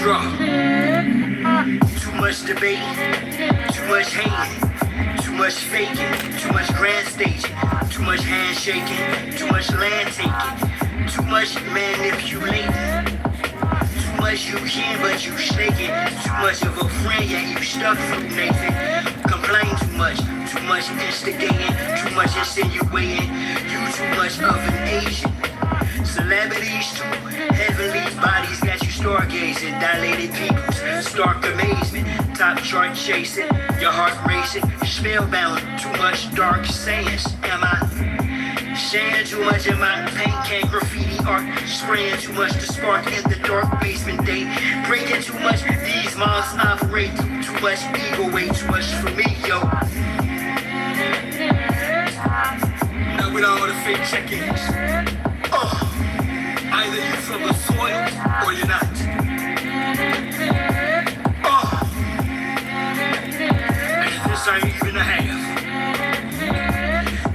Too much debate, too much hating, too much faking, too much grand staging, too much handshaking, too much land taking, too much manipulating, too much you hear but you shaking, too much of a friend yeah you stuck through Nathan. Complain too much instigating, too much insinuating, you too much of an Asian. Celebrities too, heavenly bodies got you stargazing, dilated peoples, stark amazement, top chart chasing, your heart racing, spellbound, too much dark sayings. Am I saying too much? Am I paint can graffiti art, spraying too much to spark in the dark basement day, breaking too much, these minds operate too much ego, way too much for me, yo. Now with all the fake check-ins, either you're from the soil or you're not. And this ain't even a half.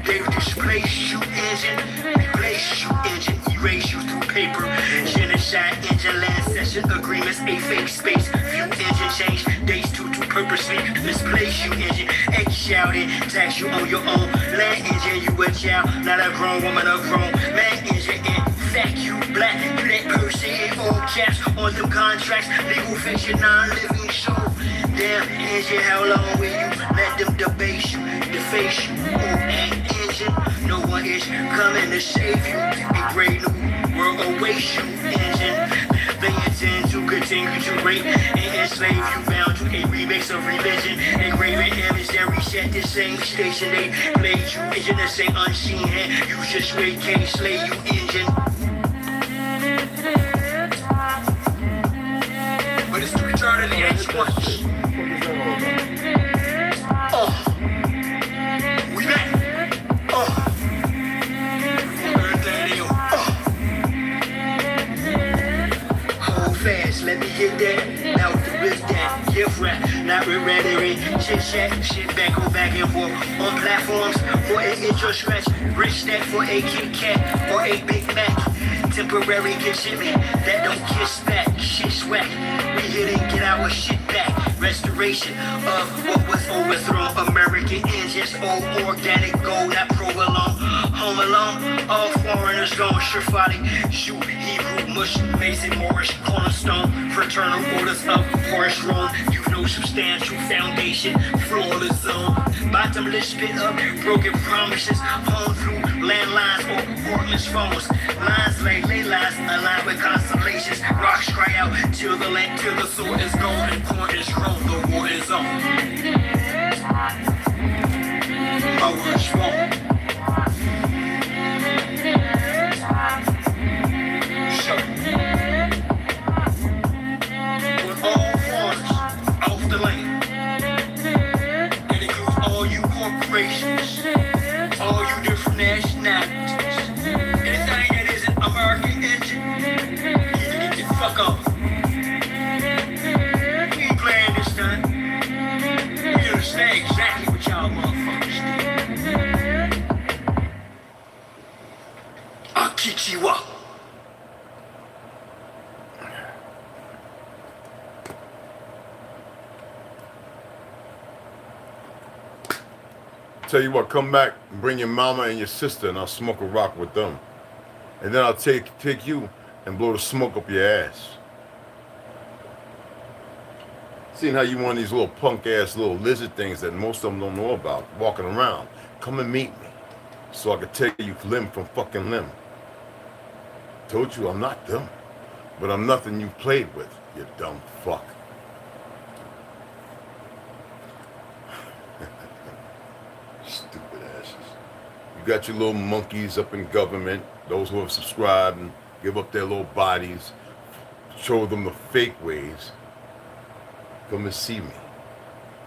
They displace you engine, replace you engine, erase you through paper. Genocide engine, land session agreements, a fake space. View engine change, days to purposely misplace you engine. X shouting, tax you on your own. Land engine, you a child, not a grown woman, a grown man engine. Fact you black, you that person in all caps on them contracts, legal fiction, non-living show. Damn engine, how long will you let them debase you, deface you? Oh, and engine, no one is coming to save you. A great new world awaits you, engine. They intend to continue to rape and enslave you, bound to a remix of religion. A graven image that reset the same station. They played you, engine, the same unseen hand. You just wait, can't slay you, engine. But it's the return of the H1. We back. Hold fast, let me get that. Now with the wrist that gift wrap, not with rhetoric. Chit chat, shit back, go back and forth on platforms for an intro scratch. Rich stack for a Kit Kat or a Big Mac. Temporary consentment that don't kiss back, shit's whack. We here to get our shit back. Restoration of what was overthrown. American engines, old organic gold, not provolone. Home alone, all foreigners gone. Shafati, shoot, Hebrew, Mush, Mason, Morris, Cornerstone. Fraternal orders of Forest Rome. You know substantial foundation, flawless zone. Bottomless pit up, broken promises. Home through landlines or cordless phones. Lines like ley lines, aligned with constellations. Rocks cry out till the land, till the soil is gone and corn is grown. The war is on. Our words wrong. So, with all foreigners off the land, it includes all you corporations, all you different nationalities. Anything that isn't American engine, you need to get the fuck off. We ain't playing this time. We understand exactly what y'all motherfuckers do. I'll kick you up. Tell you what, come back and bring your mama and your sister and I'll smoke a rock with them. And then I'll take you and blow the smoke up your ass. Seeing how you one of these little punk ass little lizard things that most of them don't know about, walking around. Come and meet me so I can tell you limb from fucking limb. Told you I'm not dumb, but I'm nothing you've played with, you dumb fuck. Stupid asses. You got your little monkeys up in government, those who have subscribed and give up their little bodies, show them the fake ways. Come and see me.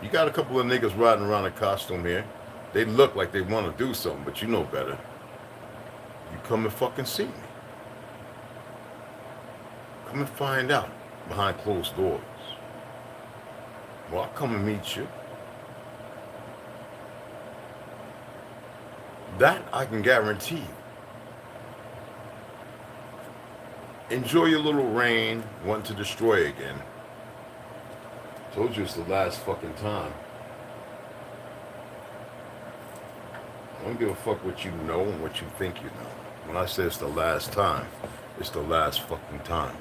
You got a couple of niggas riding around in costume here. They look like they want to do something, but you know better. You come and fucking see me. Come and find out behind closed doors. Well, I'll come and meet you. That I can guarantee you. Enjoy your little reign, wanting to destroy again. Told you it's the last fucking time. I don't give a fuck what you know and what you think you know. When I say it's the last time, it's the last fucking time.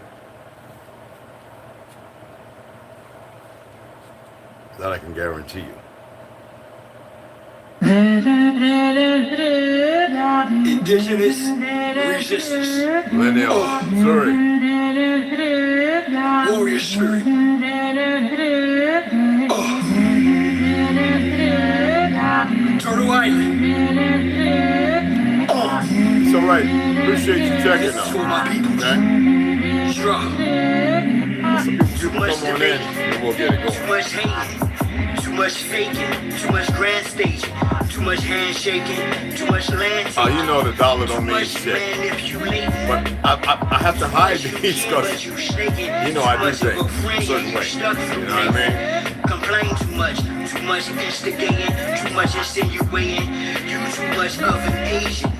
That I can guarantee you. Indigenous resistance. Lineal, Missouri. Warrior spirit. Turtle Island. It's alright. Appreciate you checking This is for my out. people. Okay? Strong. Some people come on in and we'll get it Too going. much hating, too much faking, too much grand staging, too much handshaking, too much land Oh, taking, you know the dollar don't too mean much shit. manipulating. But I have to hide these because, you know, I do things a certain way. You know what I mean? Complain too much instigating, too much insinuating, you too much of an Asian.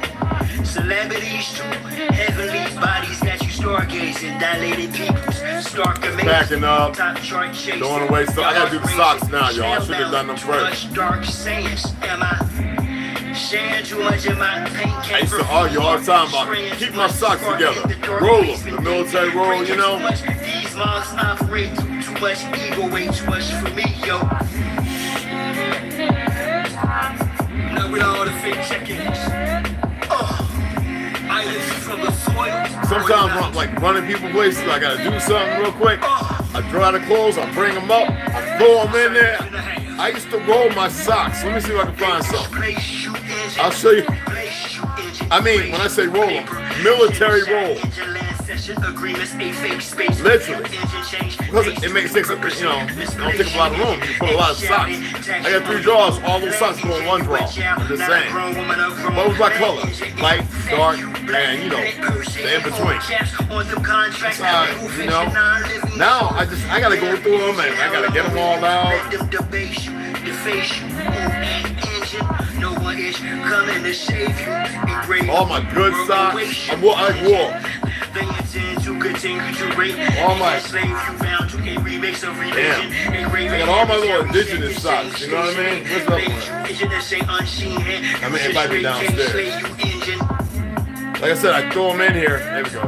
Celebrities too, heavenly bodies that you stargazing, dilated peoples, stark amazing, Backing up, top chart chasing, throwing away stuff. I gotta do the socks now, y'all. I should have done them too first. much dark sayings, am I? Sharing too much in my pain. I used to argue all the time about keep my socks together. Roll them, the military roll, you know. These monks operate too much ego, way too much for me, yo. Now with all the fake check-ins. Sometimes I'm like running people places, I gotta do something real quick. I dry the clothes, I bring them up, I throw them in there. I used to roll my socks. Let me see if I can find something. I'll show you. I mean, when I say roll them, military roll. Literally. Because it makes things, you know, it don't take a lot of room. You can put a lot of socks. I got 3 drawers, all those socks go in one drawer. I'm just saying. What was my color? Light, dark, and, you know, the in-between. That's how, you know. Now, I gotta go through them and I gotta get them all out. All my good socks. I like wool. All my. Damn. I got all my little indigenous socks. You know what I mean? What's up with it? I mean, it might be downstairs. Like I said, I throw them in here. There we go.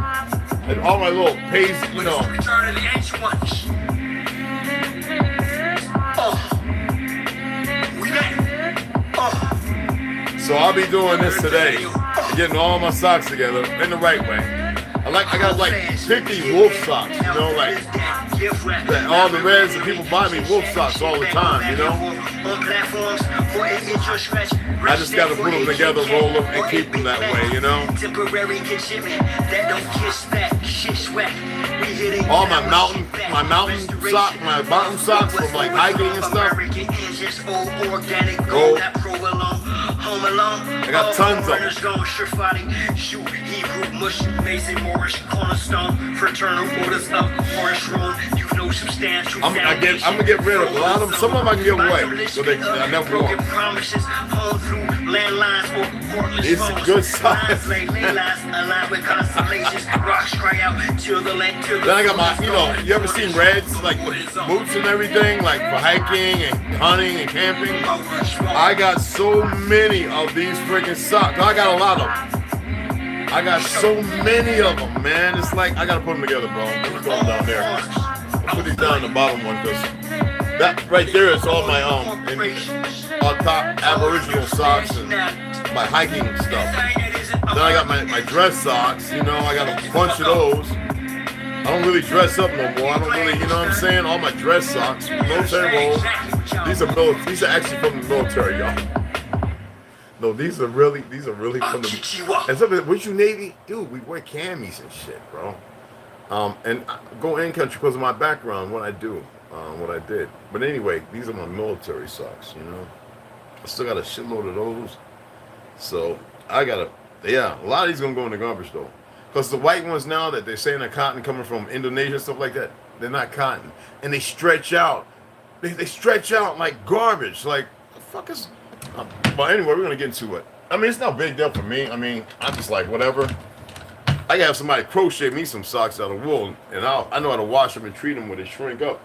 And all my little paste, you know. So I'll be doing this today, getting all my socks together in the right way. I got like 50 wolf socks, you know, like all the reds and people buy me wolf socks all the time, you know. I just gotta put them together, roll them, and keep them that way, you know. All my mountain socks from like hiking and stuff. Gold. I got tons of them. I'm gonna get rid of a lot of them. Some of them I can give away, so I never want. These are good size. Then I got my, you know, you ever seen Reds, like with boots and everything, like for hiking and hunting and camping? I got so many of these freaking socks. I got a lot of them. I got so many of them, man. It's like, I gotta put them together, bro. Let me put them down there. I'll put these down in the bottom one, because that right there is all my on top Aboriginal socks and my hiking stuff. Then I got my dress socks, you know, I got a bunch of those. I don't really dress up no more. I don't really, you know what I'm saying? All my dress socks, military rolls. These are actually from the military, y'all. No, these are really from the. And something, was you Navy? Dude, we wear camis and shit, bro. And I go in country because of my background, what I do, what I did. But anyway, these are my military socks, you know. I still got a shitload of those. So a lot of these gonna go in the garbage though. Because the white ones now that they're saying are cotton coming from Indonesia and stuff like that, they're not cotton. And they stretch out. They stretch out like garbage. Like, the fuck is... But anyway, we're going to get into it. I mean, it's not a big deal for me. I mean, I'm just like, whatever. I can have somebody crochet me some socks out of wool, and I know how to wash them and treat them when they shrink up.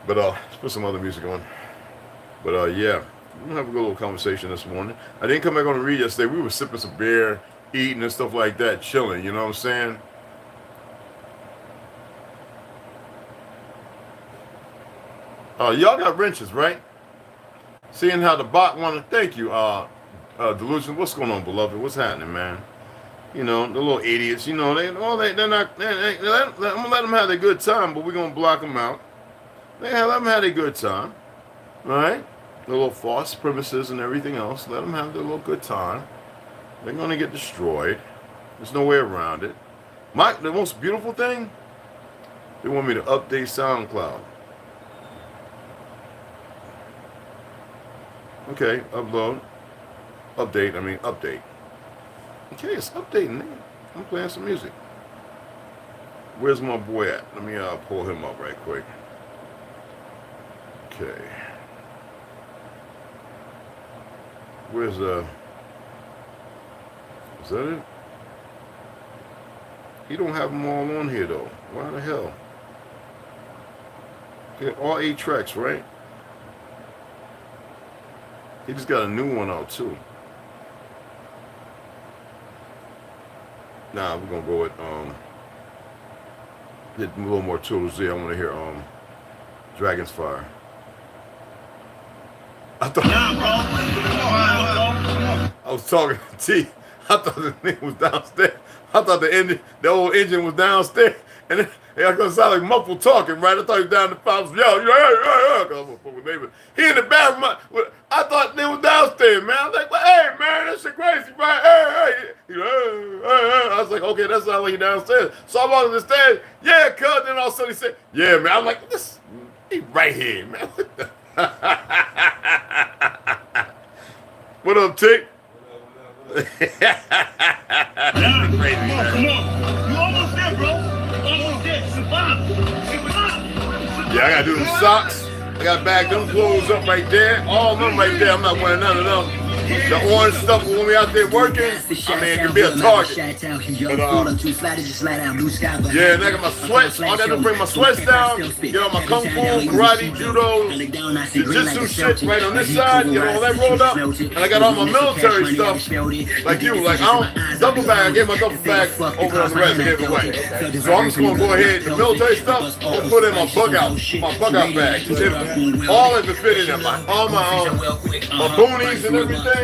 But let's put some other music on. But yeah, we're gonna have a good little conversation this morning. I didn't come back on the read yesterday. We were sipping some beer, eating and stuff like that, chilling. You know what I'm saying? Y'all got wrenches, right? Seeing how the bot wanna thank you, Delusion. What's going on, beloved? What's happening, man? You know, the little idiots. You know, they're not. I'm gonna let them have their good time, but we're gonna block them out. Let them have their good time, right? The little false premises and everything else. Let them have their little good time. They're gonna get destroyed. There's no way around it. The most beautiful thing, they want me to update SoundCloud. Okay, update. Okay, it's updating, nigga. I'm playing some music. Where's my boy at? Let me pull him up right quick. Okay. Where's is that it? He don't have them all on here though. Why the hell? Okay, all 8 tracks, right? He just got a new one out too. Nah, we're gonna go with get a little more ToLU'S there. I want to hear Dragon's Fire. I was talking to T. I thought the thing was downstairs. I thought the old engine was downstairs, and then I gonna sound like muffled talking, right? I thought he was down the house. He in the bathroom. I thought they was downstairs, man. I was like, well, hey, man, that shit crazy, right? Hey. I was like, okay, that sounds like he downstairs. So I walked up the stairs. Yeah, cuz. Then all of a sudden he said, yeah, man. I'm like, this, he right here, man. What the? What up, Tick? Crazy, man. Come on. You almost there, bro. Almost there. Survive. Yeah, I gotta do them socks. I gotta bag them clothes up right there. All of them right there. I'm not wearing none of them. The orange stuff when we out there working, I mean, it can be a target. But, yeah, and I got my sweats. I gotta bring my sweats down, get all my kung fu, karate, judo, jiu-jitsu shit right on this side, get all that rolled up. And I got all my military stuff, like you, like I don't, duffel bag, I gave my duffel bag over on the rest, I gave it away. So I'm just gonna go ahead, the military stuff, and put in my bug out bag. All of it fit in there, all my boonies and everything. All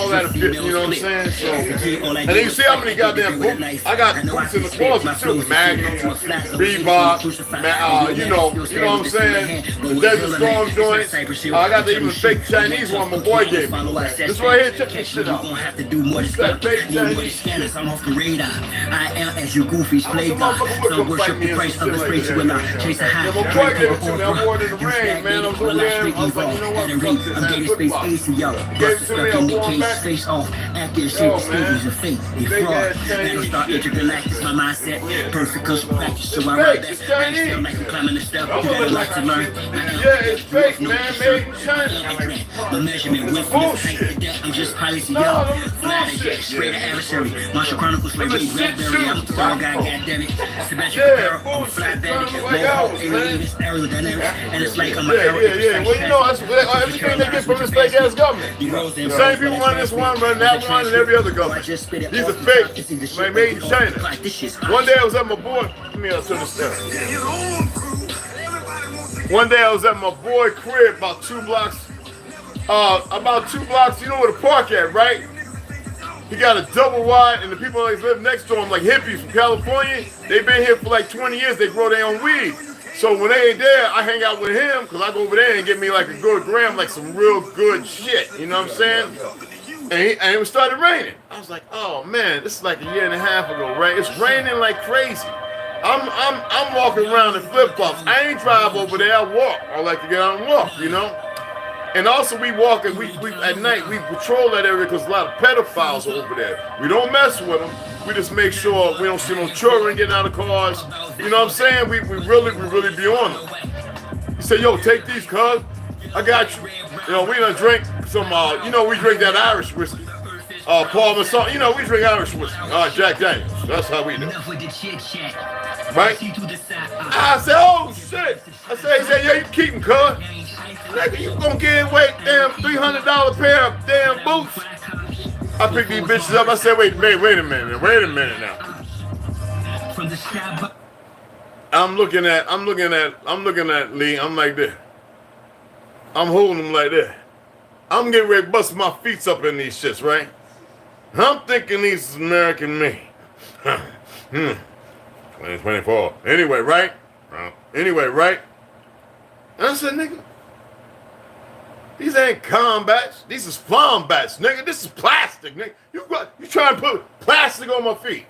that fit, you know what I'm saying? So, and then you see how many goddamn boots. I got boots in the closet too. Magnum, Reebok, you know what I'm saying? The Desert Storm joints. I got the even fake Chinese one my boy gave me. This right here, check this shit out. What's that fake Chinese shit? I'm off the radar. I am as you goofies play God. Some worship the Christ, others pray to Allah. Chase a high. My boy gave it to me. I wore it in the rain, man. I was over there. I was like, you know what? I'm getting space ACO. Bust stuck in the case, face off. Active shit, stages of fate. They fraud. Battlestar intergalactic, my mindset. Perfect cushion practice, so I ride that. I feel like I'm climbing the step. You got a lot to learn. Yeah, it's fake, man. Made in China. My measurement with me. I'm just piloting y'all. Fly to get straight to adversary. Martial Chronicles like Ray Bradbury. I'm a thorough guy, goddammit. Sebastian Capero, I'm a fly bandit. Mohawk, aliens, aerodynamics. And it's like I'm a yeah. Well, you know, that's everything they get from this fake ass government. The same people run this one, run that one, and every other government. These are fake. Like made in China. One day I was at my boy. Let me turn this down. One day I was at my boy crib, about 2 blocks. You know where the park at, right? He got a double wide, and the people that live next to him, like hippies from California, they've been here for like 20 years. They grow their own weed. So when they ain't there, I hang out with him, because I go over there and get me like a good gram, like some real good shit. You know what I'm saying? And it started raining. I was like, oh man, this is like a year and a half ago, right? It's raining like crazy. I'm walking around in flip-flops. I ain't drive over there, I walk. I like to get out and walk, you know? And also we walk and we at night, we patrol that area because a lot of pedophiles are over there. We don't mess with them. We just make sure we don't see no children getting out of cars. You know what I'm saying? We really be on them. He said, yo, take these, cuz. I got you. You know, we done drink some, we drink that Irish whiskey. Paul Masson. You know, we drink Irish whiskey. Jack Daniels. That's how we do. Right? I said, oh shit. I said, he said, yeah, you keep them, cuz. Nigga, you gonna give away damn $300 pair of damn boots. I picked these bitches up. I said, wait a minute now. I'm looking at Lee. I'm like this. I'm holding him like this. I'm getting ready to bust my feet up in these shits, right? I'm thinking these is American made. 2024. Anyway, right? And I said, nigga, these ain't combats. These is flombats, nigga. This is plastic, nigga. You trying to put plastic on my feet.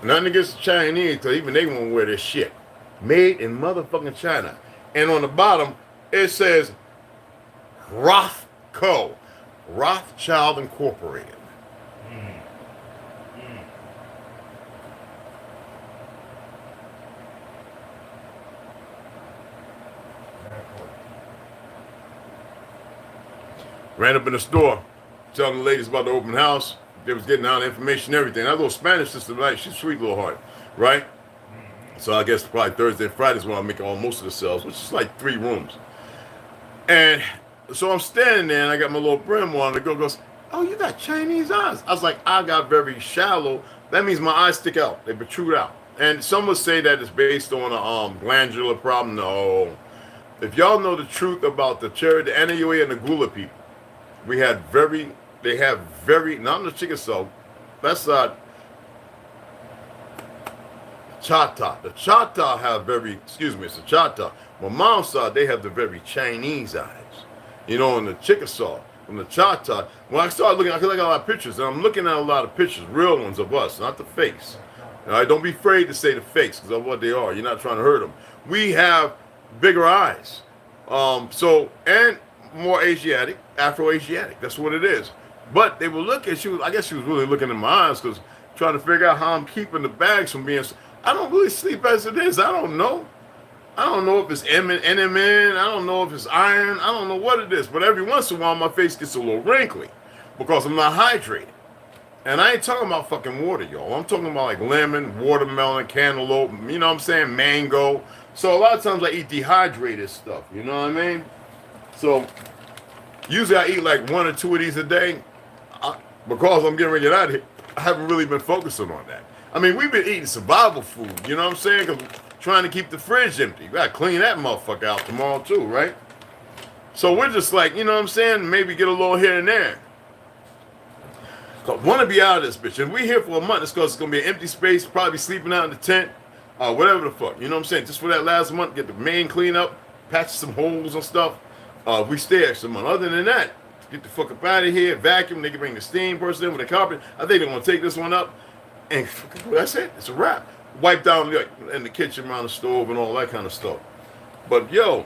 Nothing against the Chinese, because even they won't wear this shit. Made in motherfucking China. And on the bottom, it says Rothco. Rothschild Incorporated. Ran up in the store, telling the ladies about the open house. They was getting out information, everything. That little Spanish sister, right? She's a sweet little heart, right? So I guess probably Thursday and Friday is when I make most of the sales, which is like 3 rooms. And so I'm standing there, and I got my little brim on. The girl goes, oh, you got Chinese eyes. I was like, I got very shallow. That means my eyes stick out. They protrude out. And some would say that it's based on a glandular problem. No. If y'all know the truth about the Anayui and the Gula people, they have very, not in the Chickasaw, that's not Chata. The Chata have very, it's the Chata. My mom's side, they have the very Chinese eyes. You know, in the Chickasaw, from the Chata, when I started looking, I got a lot of pictures, and I'm looking at a lot of pictures, real ones of us, not the fakes. All right, don't be afraid to say the fakes, because of what they are. You're not trying to hurt them. We have bigger eyes. And more Asiatic, Afro-Asiatic. That's what it is. But they will look at you. I guess she was really looking in my eyes because trying to figure out how I'm keeping the bags from being. I don't really sleep as it is. I don't know. I don't know if it's NMN. I don't know if it's iron. I don't know what it is. But every once in a while, my face gets a little wrinkly because I'm not hydrated. And I ain't talking about fucking water, y'all. I'm talking about like lemon, watermelon, cantaloupe, you know what I'm saying, mango. So a lot of times I eat dehydrated stuff. You know what I mean? So usually I eat like 1 or 2 of these a day. Because I'm getting ready to get out of here, I haven't really been focusing on that. I mean, we've been eating survival food, you know what I'm saying? Because trying to keep the fridge empty. You got to clean that motherfucker out tomorrow too, right? So we're just like, you know what I'm saying? Maybe get a little here and there. Want to be out of this bitch. And we're here for a month. It's because it's going to be an empty space, probably sleeping out in the tent, whatever the fuck. You know what I'm saying? Just for that last month, get the main clean up, patch some holes and stuff. We stay extra month. Other than that, get the fuck up out of here, vacuum. They can bring the steam person in with the carpet. I think they're going to take this one up. And that's it. It's a wrap. Wipe down in the kitchen around the stove and all that kind of stuff. But yo,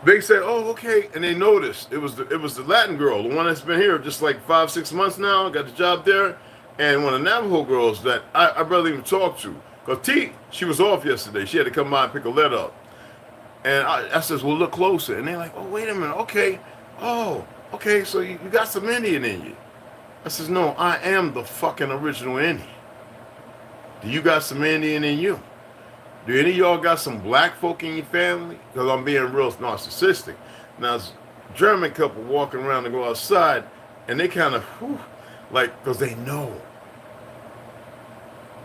they said, "Oh, okay," and they noticed it was the Latin girl, the one that's been here just like 5-6 months now, got the job there, and one of the Navajo girls that I barely even talked to, because T, she was off yesterday. She had to come by and pick a letter up, and I says, "Well, look closer," and they're like, "Oh, wait a minute, okay, oh, okay, so you got some Indian in you." I says, "No, I am the fucking original Indian. Do you got some Indian in you? Do any of y'all got some black folk in your family?" Because I'm being real narcissistic. Now, it's a German couple walking around to go outside, and they kind of, like, because they know.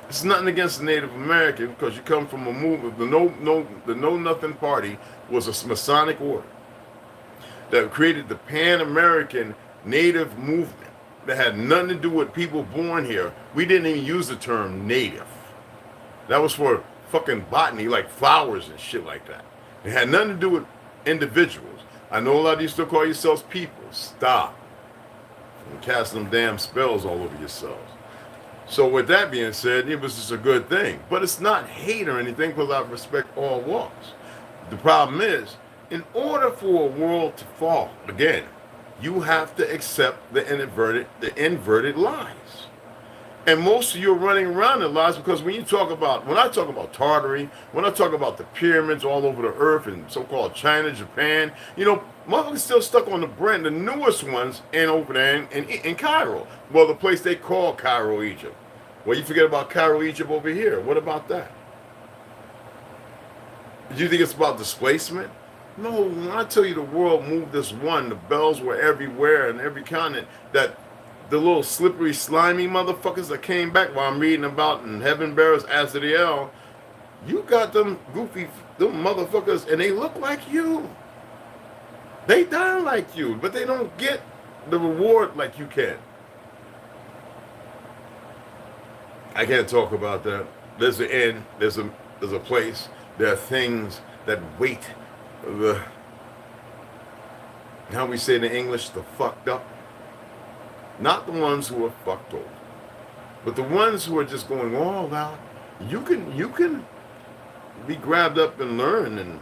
It's nothing against the Native American, because you come from a movement. The Know Nothing Party was a Masonic order that created the Pan-American Native movement that had nothing to do with people born here. We didn't even use the term native. That was for fucking botany, like flowers and shit like that. It had nothing to do with individuals. I know a lot of you still call yourselves people. Stop. And casting them damn spells all over yourselves. So with that being said, it was just a good thing. But it's not hate or anything, because I respect all walks. The problem is, in order for a world to fall, again, you have to accept the inverted lies. And most of you are running around their lives because when I talk about Tartary, when I talk about the pyramids all over the earth and so-called China, Japan, you know, motherfuckers still stuck on the brand, the newest ones, and over there in Cairo. Well, the place they call Cairo, Egypt. Well, you forget about Cairo, Egypt over here. What about that? Do you think it's about displacement? No, when I tell you the world moved as one, the bells were everywhere in every continent, that the little slippery, slimy motherfuckers that came back while I'm reading about in Heaven Bearers, Azrael, you got them goofy, them motherfuckers, and they look like you. They die like you, but they don't get the reward like you can. I can't talk about that. There's an end, there's a place, there are things that wait. How we say in English, the fucked up. Not the ones who are fucked over, but the ones who are just going all out. You can be grabbed up and learn, and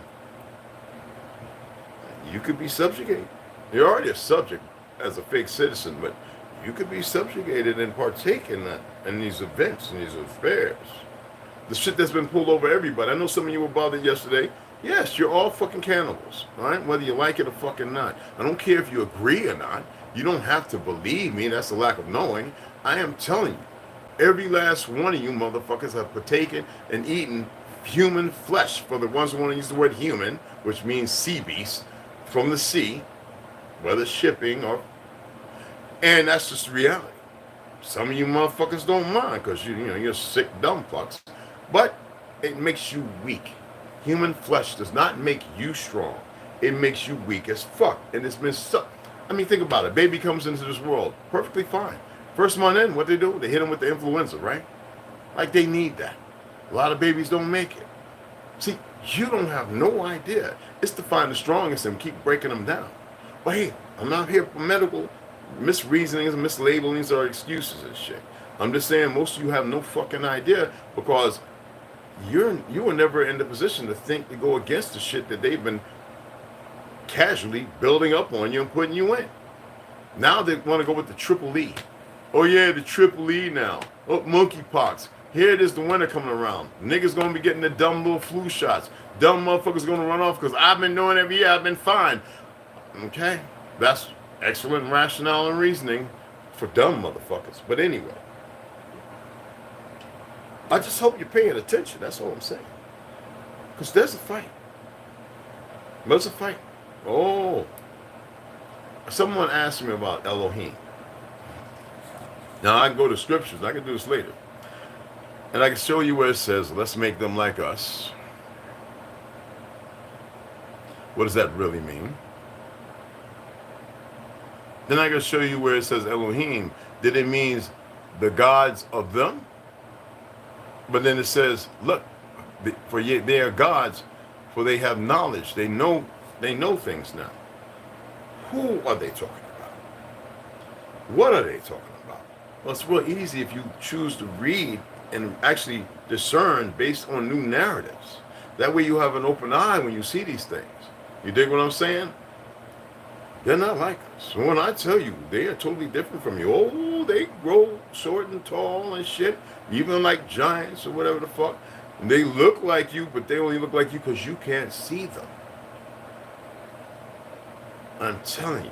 you could be subjugated. You're already a subject as a fake citizen, but you could be subjugated and partake in that, in these events, in these affairs. The shit that's been pulled over everybody. I know some of you were bothered yesterday. Yes, you're all fucking cannibals, all right? Whether you like it or fucking not. I don't care if you agree or not. You don't have to believe me. That's a lack of knowing. I am telling you, every last one of you motherfuckers have partaken and eaten human flesh. For the ones who want to use the word human, which means sea beast, from the sea, whether shipping or... And that's just reality. Some of you motherfuckers don't mind because you're sick dumb fucks. But it makes you weak. Human flesh does not make you strong. It makes you weak as fuck. And it's been sucked. I mean, think about it. Baby comes into this world perfectly fine. First month in, what they do? They hit them with the influenza, right? Like they need that. A lot of babies don't make it. See, you don't have no idea. It's to find the strongest and keep breaking them down. But hey, I'm not here for medical misreasonings, mislabelings, or excuses and shit. I'm just saying most of you have no fucking idea because you were never in the position to think to go against the shit that they've been casually building up on you and putting you in. Now they want to go with the triple E. Oh yeah, the triple E now. Oh, monkeypox. Here it is, the winter coming around. Niggas gonna be getting the dumb little flu shots. Dumb motherfuckers gonna run off because I've been doing it every year. I've been fine. Okay, that's excellent rationale and reasoning for dumb motherfuckers. But anyway, I just hope you're paying attention. That's all I'm saying. Because there's a fight. There's a fight. Oh, someone asked me about Elohim. Now I can go to scriptures. I can do this later. And I can show you where it says, let's make them like us. What does that really mean? Then I can show you where it says Elohim. That it means the gods of them. But then it says, look, for they are gods, for they have knowledge. They know things now. Who are they talking about? What are they talking about? Well, it's real easy if you choose to read and actually discern based on new narratives. That way you have an open eye when you see these things. You dig what I'm saying? They're not like us. When I tell you, they are totally different from you. Oh, they grow short and tall and shit, even like giants or whatever the fuck. And they look like you, but they only look like you because you can't see them. I'm telling you,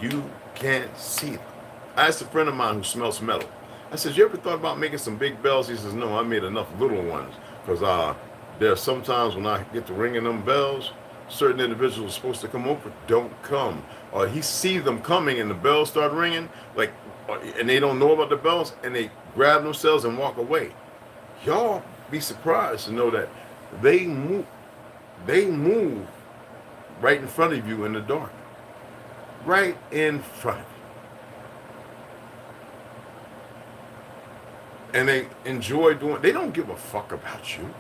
you can't see them. I asked a friend of mine who smells metal. I said, you ever thought about making some big bells? He says, no, I made enough little ones. Because there are some times when I get to ringing them bells, certain individuals are supposed to come over, don't come. Or he sees them coming and the bells start ringing, and they don't know about the bells, and they grab themselves and walk away. Y'all be surprised to know that they move right in front of you in the dark. Right in front of you. And they enjoy they don't give a fuck about you.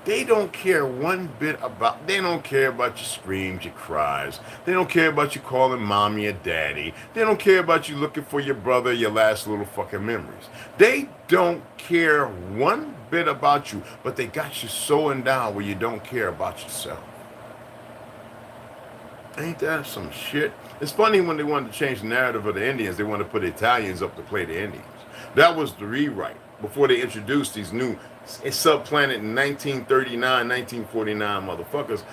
They don't care one bit about, they don't care about your screams, your cries. They don't care about you calling mommy or daddy. They don't care about you looking for your brother, your last little fucking memories. They don't care one bit about you, but they got you so endowed where you don't care about yourself. Ain't that some shit? It's funny when they wanted to change the narrative of the Indians, they wanted to put Italians up to play the Indians. That was the rewrite before they introduced these new subplanet in 1939, 1949 motherfuckers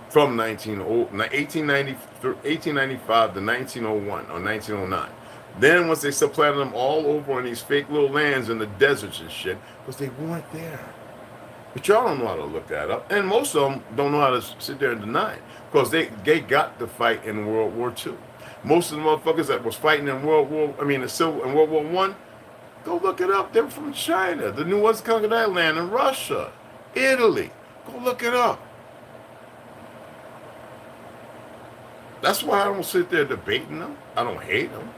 from 1895 to 1901 or 1909. Then once they supplanted them all over on these fake little lands in the deserts and shit, because they weren't there. But y'all don't know how to look that up. And most of them don't know how to sit there and deny it. Because they got to fight in World War II. Most of the motherfuckers that was fighting in World War I, go look it up. They're from China. The new ones conquered that land in Russia, Italy. Go look it up. That's why I don't sit there debating them. I don't hate them.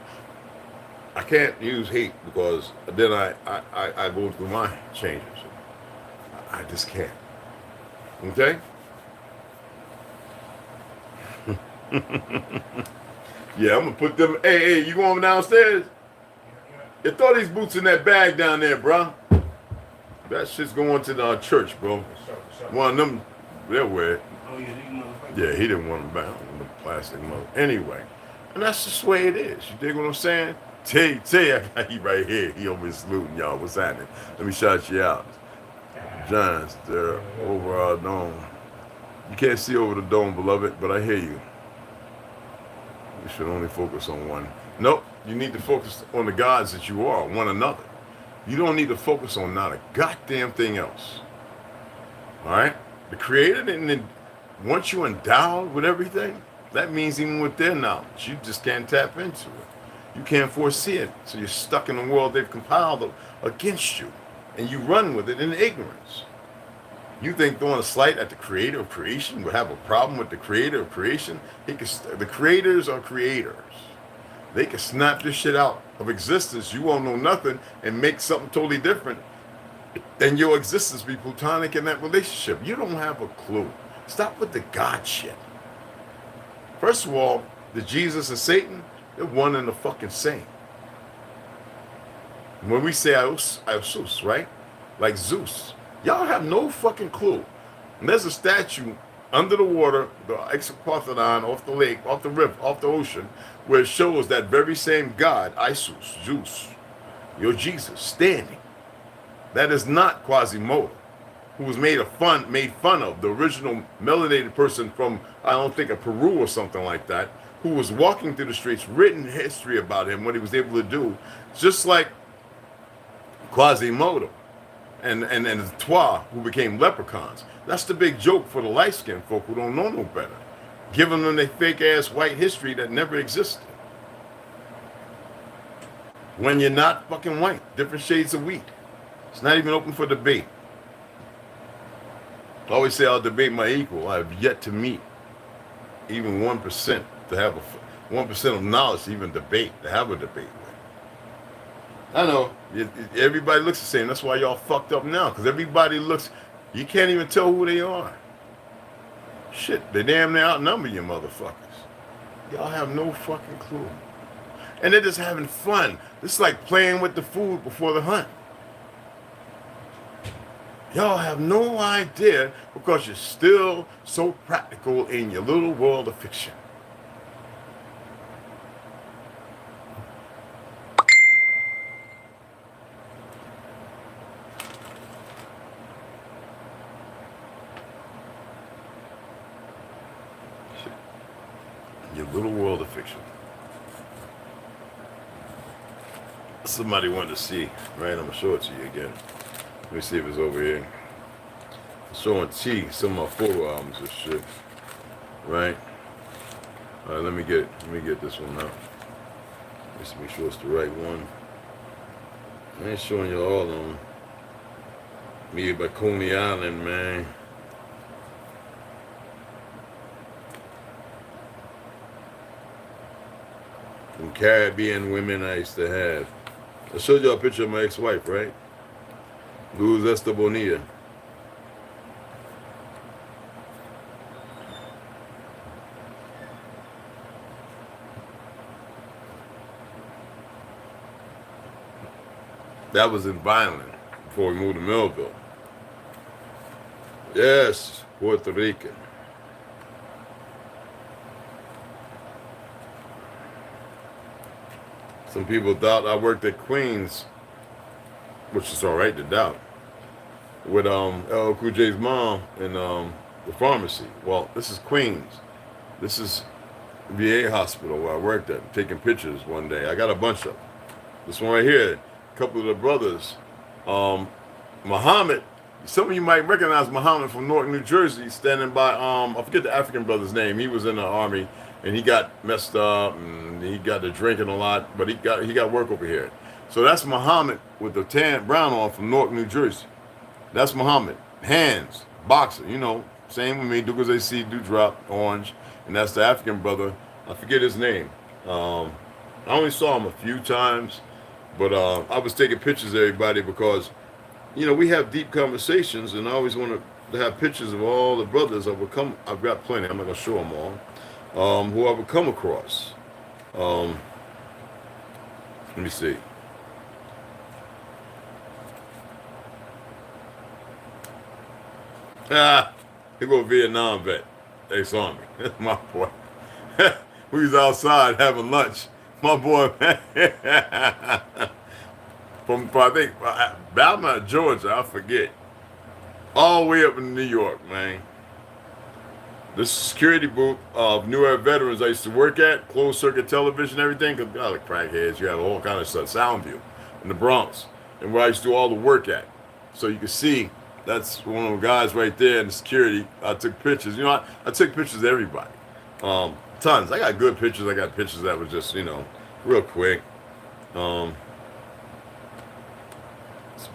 I can't use hate because then I go through my changes. I just can't. Okay? Yeah, I'm gonna put them. Hey, you going downstairs? You throw these boots in that bag down there, bro. That shit's going to the church, bro. One of them, they'll wear it. Oh, Yeah, he didn't want them back. The plastic mother. Anyway, and that's just the way it is. You dig what I'm saying? Tay, I got you right here. He over here saluting y'all. What's happening? Let me shout you out. Giants, they're over our dome. You can't see over the dome, beloved, but I hear you. You should only focus on one. Nope, you need to focus on the gods that you are, one another. You don't need to focus on not a goddamn thing else. All right? The Creator didn't, once you're endowed with everything, that means even with their knowledge, you just can't tap into it. You can't foresee it. So you're stuck in a world they've compiled against you. And you run with it in ignorance. You think throwing a slight at the Creator of creation would have a problem with the Creator of creation? The creators are creators. They can snap this shit out of existence. You won't know nothing and make something totally different. Then your existence be platonic in that relationship. You don't have a clue. Stop with the God shit. First of all, the Jesus and Satan, they're one and the fucking same. When we say Isus, right? Like Zeus. Y'all have no fucking clue. And there's a statue under the water, the Exarchothodon, off the lake, off the river, off the ocean, where it shows that very same God, Isus, Zeus, your Jesus, standing. That is not Quasimodo, who was made fun of, the original melanated person from, I don't think, Peru or something like that, who was walking through the streets, written history about him, what he was able to do, just like Quasimodo and the Twa, who became leprechauns. That's the big joke for the light-skinned folk who don't know no better, giving them their fake-ass white history that never existed. When you're not fucking white, different shades of wheat. It's not even open for debate. I always say I'll debate my equal. I have yet to meet even 1% to have 1% of knowledge to even debate, to have a debate with. I know, everybody looks the same. That's why y'all fucked up now, because everybody looks, you can't even tell who they are. Shit, they damn near outnumber you motherfuckers. Y'all have no fucking clue. And they're just having fun. It's like playing with the food before the hunt. Y'all have no idea because you're still so practical in your little world of fiction. Your little world of fiction. Somebody wanted to see, right? I'm gonna show it to you again. Let me see if it's over here. Showing T some of my photo albums and shit. Right? Alright, let me get this one out. Let's make sure it's the right one. I ain't showing you all of them. Made by Coney Island, man. Some Caribbean women I used to have. I showed you a picture of my ex-wife, right? Luz Estebanía. That was in Violin before we moved to Millville. Yes, Puerto Rican. Some people thought I worked at Queens, which is all right to doubt, with LL Cool J's mom in the pharmacy. Well, this is Queens. This is VA hospital where I worked at. I'm taking pictures one day. I got a bunch of them. This one right here, a couple of the brothers. Muhammad, some of you might recognize Muhammad from Newark, New Jersey, standing by, I forget the African brother's name. He was in the army and he got messed up and he got to drinking a lot, but he got work over here. So that's Muhammad with the tan brown on from Newark, New Jersey. That's Muhammad. Hands, boxer, you know, same with me, do as they see, do drop, orange. And that's the African brother. I forget his name. I only saw him a few times, but I was taking pictures of everybody because, you know, we have deep conversations, and I always want to have pictures of all the brothers I've got plenty. I'm not gonna show them all. Who I would come across. Let me see. He go Vietnam vet, ex-army. My boy. We was outside having lunch. My boy, man. From I think Alabama, Georgia, I forget. All the way up in New York, man. This security booth of New Era veterans I used to work at, closed circuit television, everything. Cause God, like crackheads, you have all kind of stuff. Soundview in the Bronx, and where I used to do all the work at. So you can see. That's one of the guys right there in the security. I took pictures. You know, I took pictures of everybody. Tons. I got good pictures. I got pictures that was just, you know, real quick. It's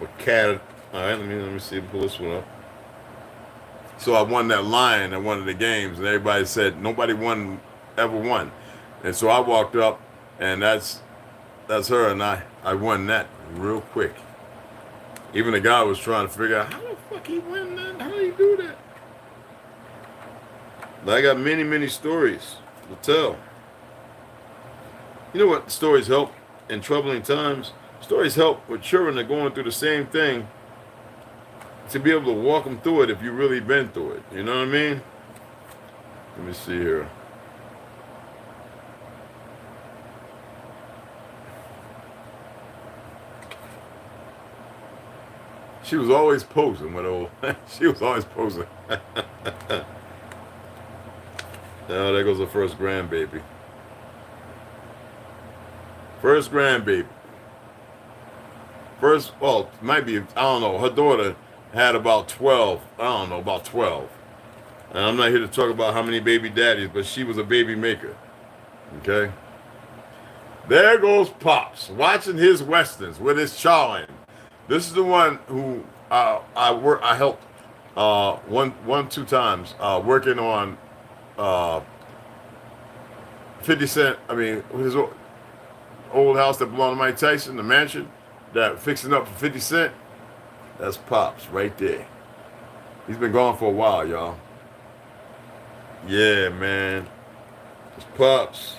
a cat. All right, let me see. Pull this one up. So I won that lion at one of the games, and everybody said nobody ever won. And so I walked up, and that's her, and I won that real quick. Even the guy was trying to figure out how the fuck he win that? How do you do that? But I got many, many stories to tell. You know what stories help in troubling times? Stories help with children that are going through the same thing, to be able to walk them through it if you've really been through it. You know what I mean? Let me see here. She was always posing with old. She was always posing. Now there goes the first grandbaby. First grandbaby. First, well, might be, I don't know. Her daughter had about 12. I don't know, about 12. And I'm not here to talk about how many baby daddies, but she was a baby maker. Okay? There goes Pops, watching his westerns with his chawing. This is the one who I helped two times working on 50 Cent. I mean, his old house that belonged to Mike Tyson, the mansion that fixing up for 50 Cent. That's Pops right there. He's been gone for a while, y'all. Yeah, man. It's Pops.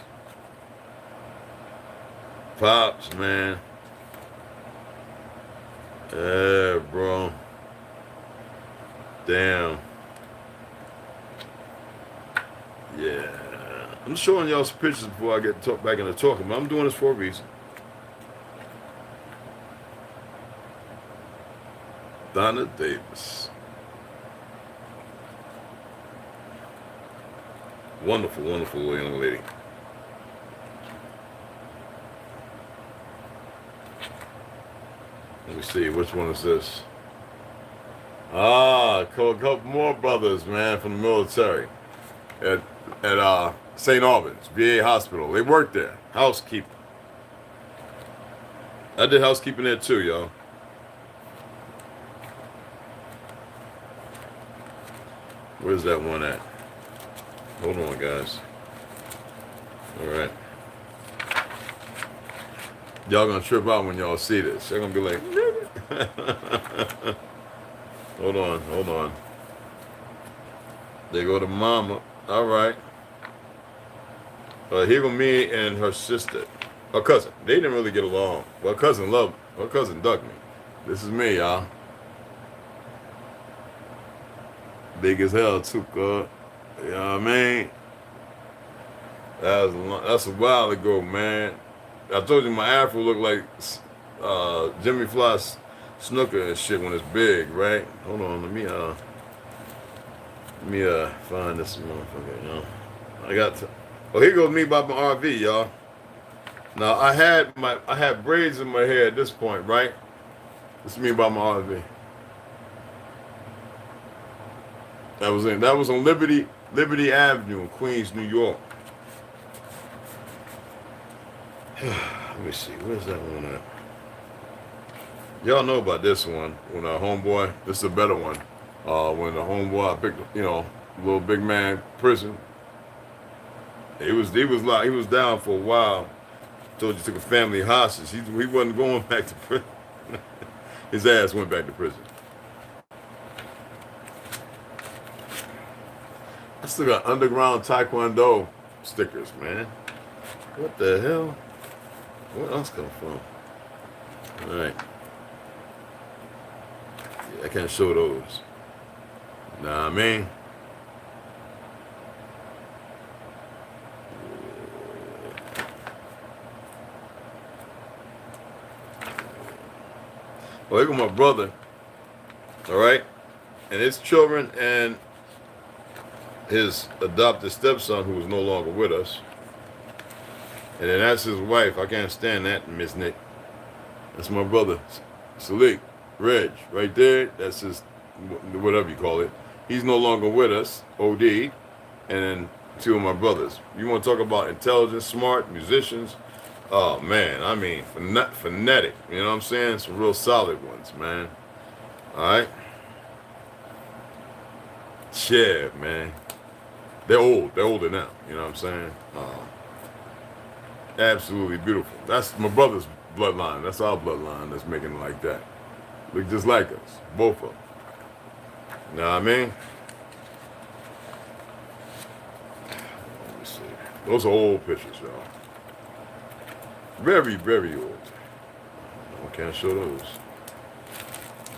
Pops, man. Yeah, bro. Damn. Yeah. I'm showing y'all some pictures before I get back into talking, but I'm doing this for a reason. Donna Davis. Wonderful, wonderful young lady. Let me see, which one is this? A couple more brothers, man, from the military at St. Albans, VA hospital. They worked there, housekeeper. I did housekeeping there too, y'all. Where's that one at? Hold on, guys. All right. Y'all gonna trip out when y'all see this. They're gonna be like, hold on. They go to mama. All right. Here go me and her sister. Her cousin. They didn't really get along. Well, cousin dug me. This is me, y'all. Big as hell, too, God. You know what I mean? That's a while ago, man. I told you my afro look like Jimmy Floss snooker and shit when it's big, right? Hold on, let me find this motherfucker, you know. I got to, oh, here goes me by my RV, y'all. Now I had braids in my hair at this point, right? This is me by my RV. That was on Liberty Avenue in Queens, New York. Let me see, where's that one at? Y'all know about this one. When our homeboy, this is a better one. When the homeboy I picked, you know, little big man prison. He was down for a while. Told you took a family hostage. He wasn't going back to prison. His ass went back to prison. I still got underground taekwondo stickers, man. What the hell? Where else come from? All right. Yeah, I can't show those. Nah, I mean. Well, look at my brother, all right, and his children and his adopted stepson who is no longer with us. And then that's his wife. I can't stand that, Miss Nick. That's my brother, Salik, Reg, right there. That's his, whatever you call it. He's no longer with us, OD. And then two of my brothers. You want to talk about intelligent, smart musicians? Oh, man, I mean, phonetic. You know what I'm saying? Some real solid ones, man. All right? Yeah, man. They're old. They're older now. You know what I'm saying? Absolutely beautiful. That's my brother's bloodline. That's our bloodline that's making it like that. Look just like us. Both of them. You know what I mean? Let me see. Those are old pictures, y'all. Very, very old. I can't show those.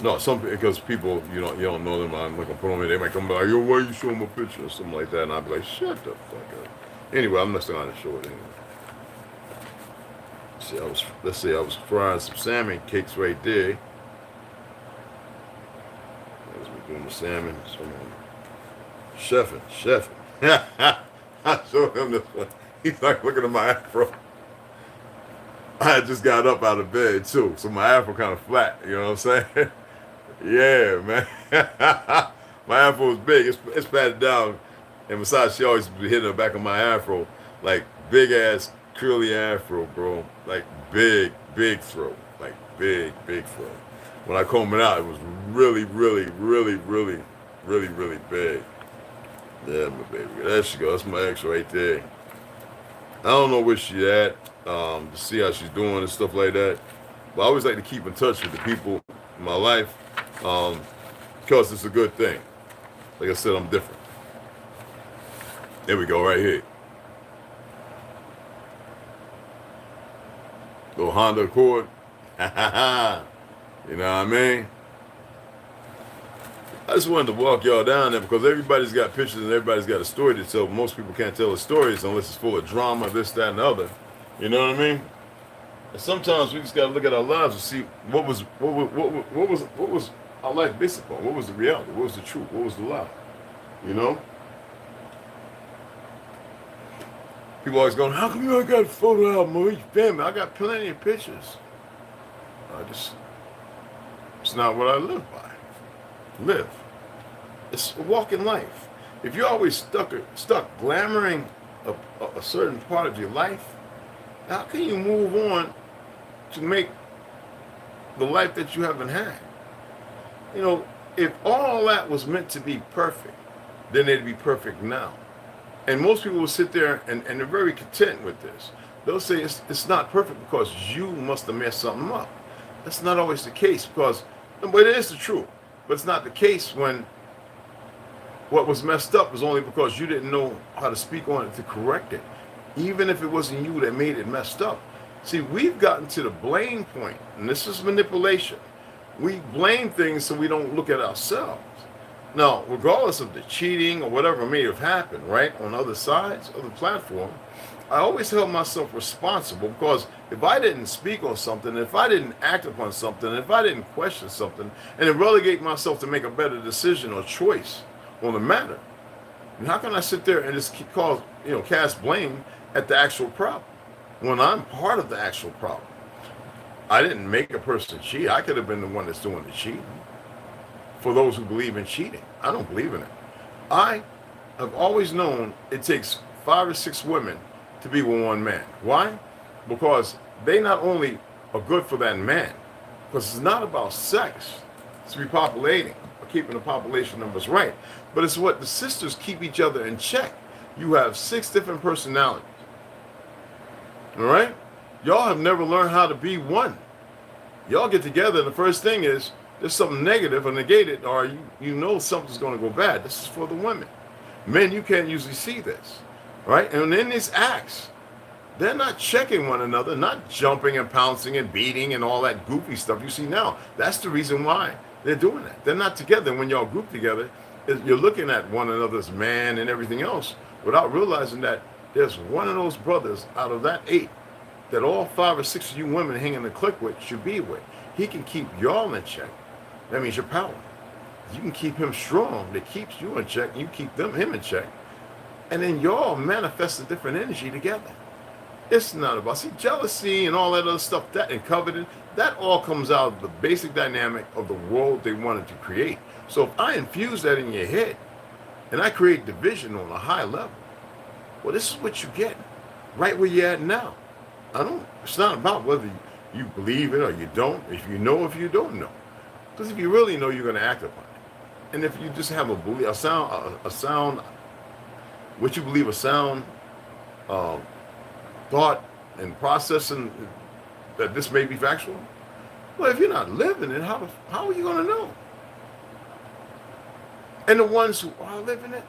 No, because people, you don't know them. I'm not gonna put them in. They might come by, yo, why are you showing my picture or something like that? And I'd be like, shut the fuck up. Anyway, I'm not going to show it anyway. Let's see, I was frying some salmon cakes right there. I was doing the salmon. Chefing. I showed him this one. He's like looking at my afro. I had just got up out of bed too, so my afro kind of flat. You know what I'm saying? Yeah, man. My afro was big. It's patted down, and besides, she always be hitting the back of my afro, like big ass curly afro, bro. Like big throat, like big throat. When I comb it out, it was really big. Yeah, my baby. There she goes. That's my ex right there. I don't know where she at. To see how she's doing and stuff like that. But I always like to keep in touch with the people in my life because it's a good thing. Like I said, I'm different. There we go, right here. Little Honda Accord. You know what I mean? I just wanted to walk y'all down there because everybody's got pictures and everybody's got a story to tell. Most people can't tell the stories unless it's full of drama, this, that, and the other. You know what I mean? And sometimes we just gotta look at our lives and see what was our life based upon. What was the reality? What was the truth? What was the lie? You know? People always going, how come you ain't got a photo album of each family? I got plenty of pictures. It's not what I live by. Live. It's a walk in life. If you're always stuck glamoring a certain part of your life, how can you move on to make the life that you haven't had? You know, if all that was meant to be perfect, then it'd be perfect now. And most people will sit there and they're very content with this. They'll say it's not perfect because you must have messed something up. That's not always the case but it is the truth. But it's not the case when what was messed up was only because you didn't know how to speak on it to correct it. Even if it wasn't you that made it messed up. See, we've gotten to the blame point, and this is manipulation. We blame things so we don't look at ourselves. Now, regardless of the cheating or whatever may have happened, right, on other sides of the platform, I always held myself responsible, because if I didn't speak on something, if I didn't act upon something, if I didn't question something, and then relegate myself to make a better decision or choice on the matter, and how can I sit there and just cast blame at the actual problem when I'm part of the actual problem? I didn't make a person cheat. I could have been the one that's doing the cheating. For those who believe in cheating, I don't believe in it. I have always known it takes 5 or 6 women to be with one man. Why? Because they not only are good for that man, because it's not about sex, it's repopulating, or keeping the population numbers right, but it's what the sisters keep each other in check. You have 6 different personalities. All right? Y'all have never learned how to be one. Y'all get together, and the first thing is there's something negative or negated, or you know something's going to go bad. This is for the women. Men, you can't usually see this, right? And in these acts, they're not checking one another, not jumping and pouncing and beating and all that goofy stuff you see now. That's the reason why they're doing that. They're not together. When y'all group together, you're looking at one another's man and everything else without realizing that there's one of those brothers out of that 8 that all 5 or 6 of you women hanging the clique with should be with. He can keep y'all in check. That means your power. You can keep him strong. That keeps you in check. You keep him in check. And then y'all manifest a different energy together. It's not about, jealousy and all that other stuff, that and coveting, that all comes out of the basic dynamic of the world they wanted to create. So if I infuse that in your head and I create division on a high level, well, this is what you get right where you're at now. It's not about whether you believe it or you don't, if you know, if you don't know. Because if you really know, you're going to act upon it. And if you just have a sound, what you believe, a sound thought and processing that this may be factual, well, if you're not living it, how are you going to know? And the ones who are living it,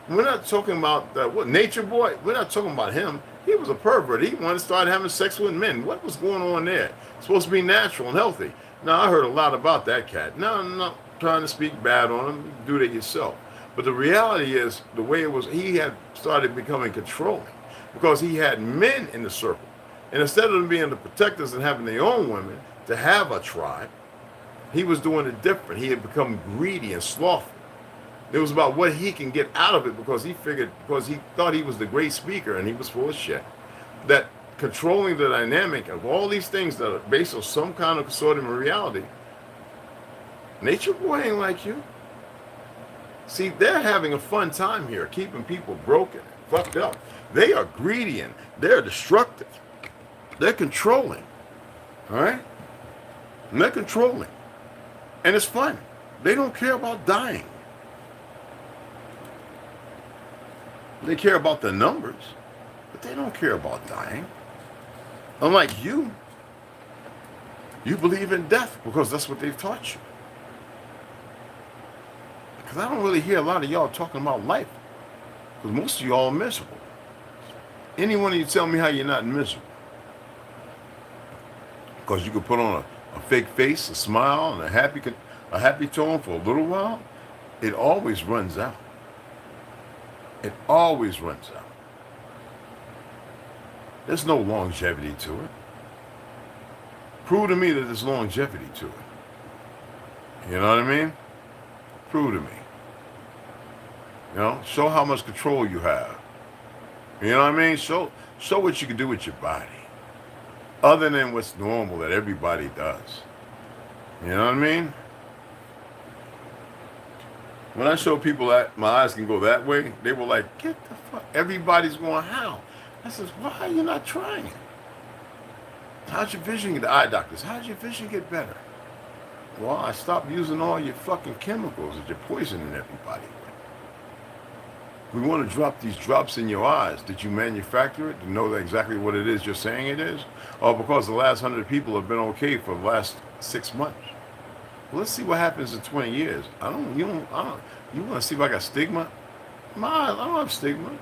we're not talking about Nature Boy. We're not talking about him. He was a pervert. He wanted to start having sex with men. What was going on there? It's supposed to be natural and healthy. Now, I heard a lot about that cat. Now, I'm not trying to speak bad on him. You can do that yourself. But the reality is, the way it was, he had started becoming controlling because he had men in the circle. And instead of them being the protectors and having their own women to have a tribe, he was doing it different. He had become greedy and slothful. It was about what he can get out of it because he thought he was the great speaker and he was full of shit. That controlling the dynamic of all these things that are based on some kind of consortium of reality, Nature Boy ain't like you. See, they're having a fun time here, keeping people broken, fucked up. They are greedy and they're destructive. They're controlling. All right? And they're controlling. And it's fun. They don't care about dying. They care about the numbers, but they don't care about dying. Unlike you believe in death because that's what they've taught you. Because I don't really hear a lot of y'all talking about life, because most of y'all are miserable. Any one of you tell me how you're not miserable. Because you can put on a fake face, a smile, and a happy tone for a little while, it always runs out. It always runs out. There's no longevity to it. Prove to me that there's longevity to it. You know what I mean? Prove to me. You know, show how much control you have. You know what I mean? Show what you can do with your body. Other than what's normal that everybody does. You know what I mean? When I show people that my eyes can go that way, they were like, get the fuck. Everybody's going, how? I says, why are you not trying it? How's your vision get? The eye doctors, how's your vision get better? Well, I stopped using all your fucking chemicals that you're poisoning everybody with. We want to drop these drops in your eyes. Did you manufacture it to know exactly what it is you're saying it is? Or because the last 100 people have been okay for the last 6 months? Well, let's see what happens in 20 years. You want to see if I got stigma? I don't have stigma.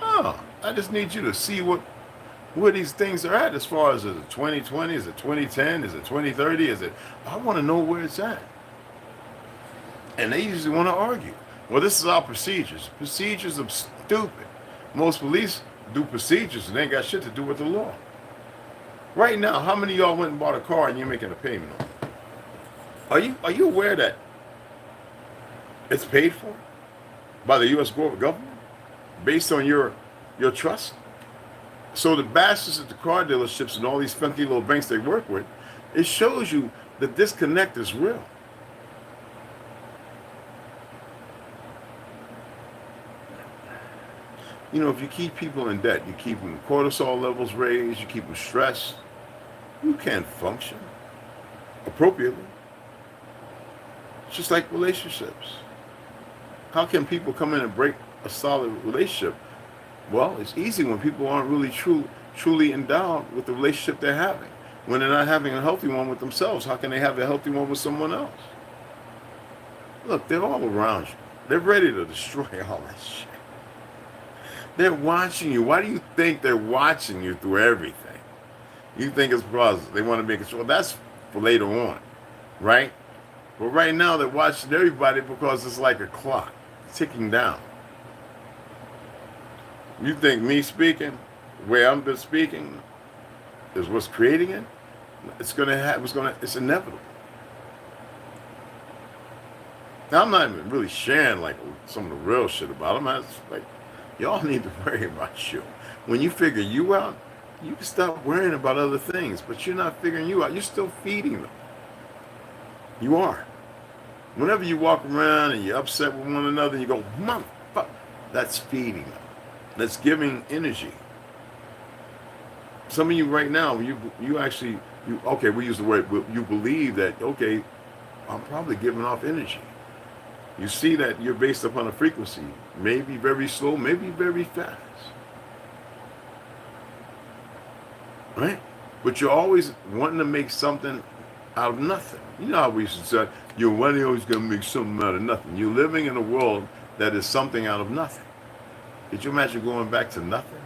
Oh, I just need you to see where these things are at as far as, is it 2020, is it 2010, is it 2030, I want to know where it's at. And they usually want to argue. Well, this is our procedures. Procedures are stupid. Most police do procedures and they ain't got shit to do with the law. Right now, how many of y'all went and bought a car and you're making a payment on it? Are you aware that it's paid for by the U.S. government based on your trust? So the bastards at the car dealerships and all these funky little banks they work with, it shows you the disconnect is real. You know, if you keep people in debt, you keep them cortisol levels raised, you keep them stressed, you can't function appropriately. It's just like relationships. How can people come in and break a solid relationship? Well, it's easy when people aren't really truly endowed with the relationship they're having. When they're not having a healthy one with themselves, how can they have a healthy one with someone else? Look, they're all around you. They're ready to destroy all that shit. They're watching you. Why do you think they're watching you through everything? You think it's because they want to make it sure. That's for later on, right? But right now they're watching everybody because it's like a clock ticking down. You think me speaking, the way I'm been speaking, is what's creating it? It's gonna happen. It's inevitable. Now I'm not even really sharing like some of the real shit about them. I just, like, y'all need to worry about you. When you figure you out, you can stop worrying about other things. But you're not figuring you out. You're still feeding them. You are. Whenever you walk around and you're upset with one another, you go, motherfucker, that's feeding them. That's giving energy. Some of you right now, you actually, okay, we use the word, you believe that, okay, I'm probably giving off energy. You see that you're based upon a frequency, maybe very slow, maybe very fast. Right? But you're always wanting to make something out of nothing. You know how we used to say, you're always going to make something out of nothing. You're living in a world that is something out of nothing. Could you imagine going back to nothing?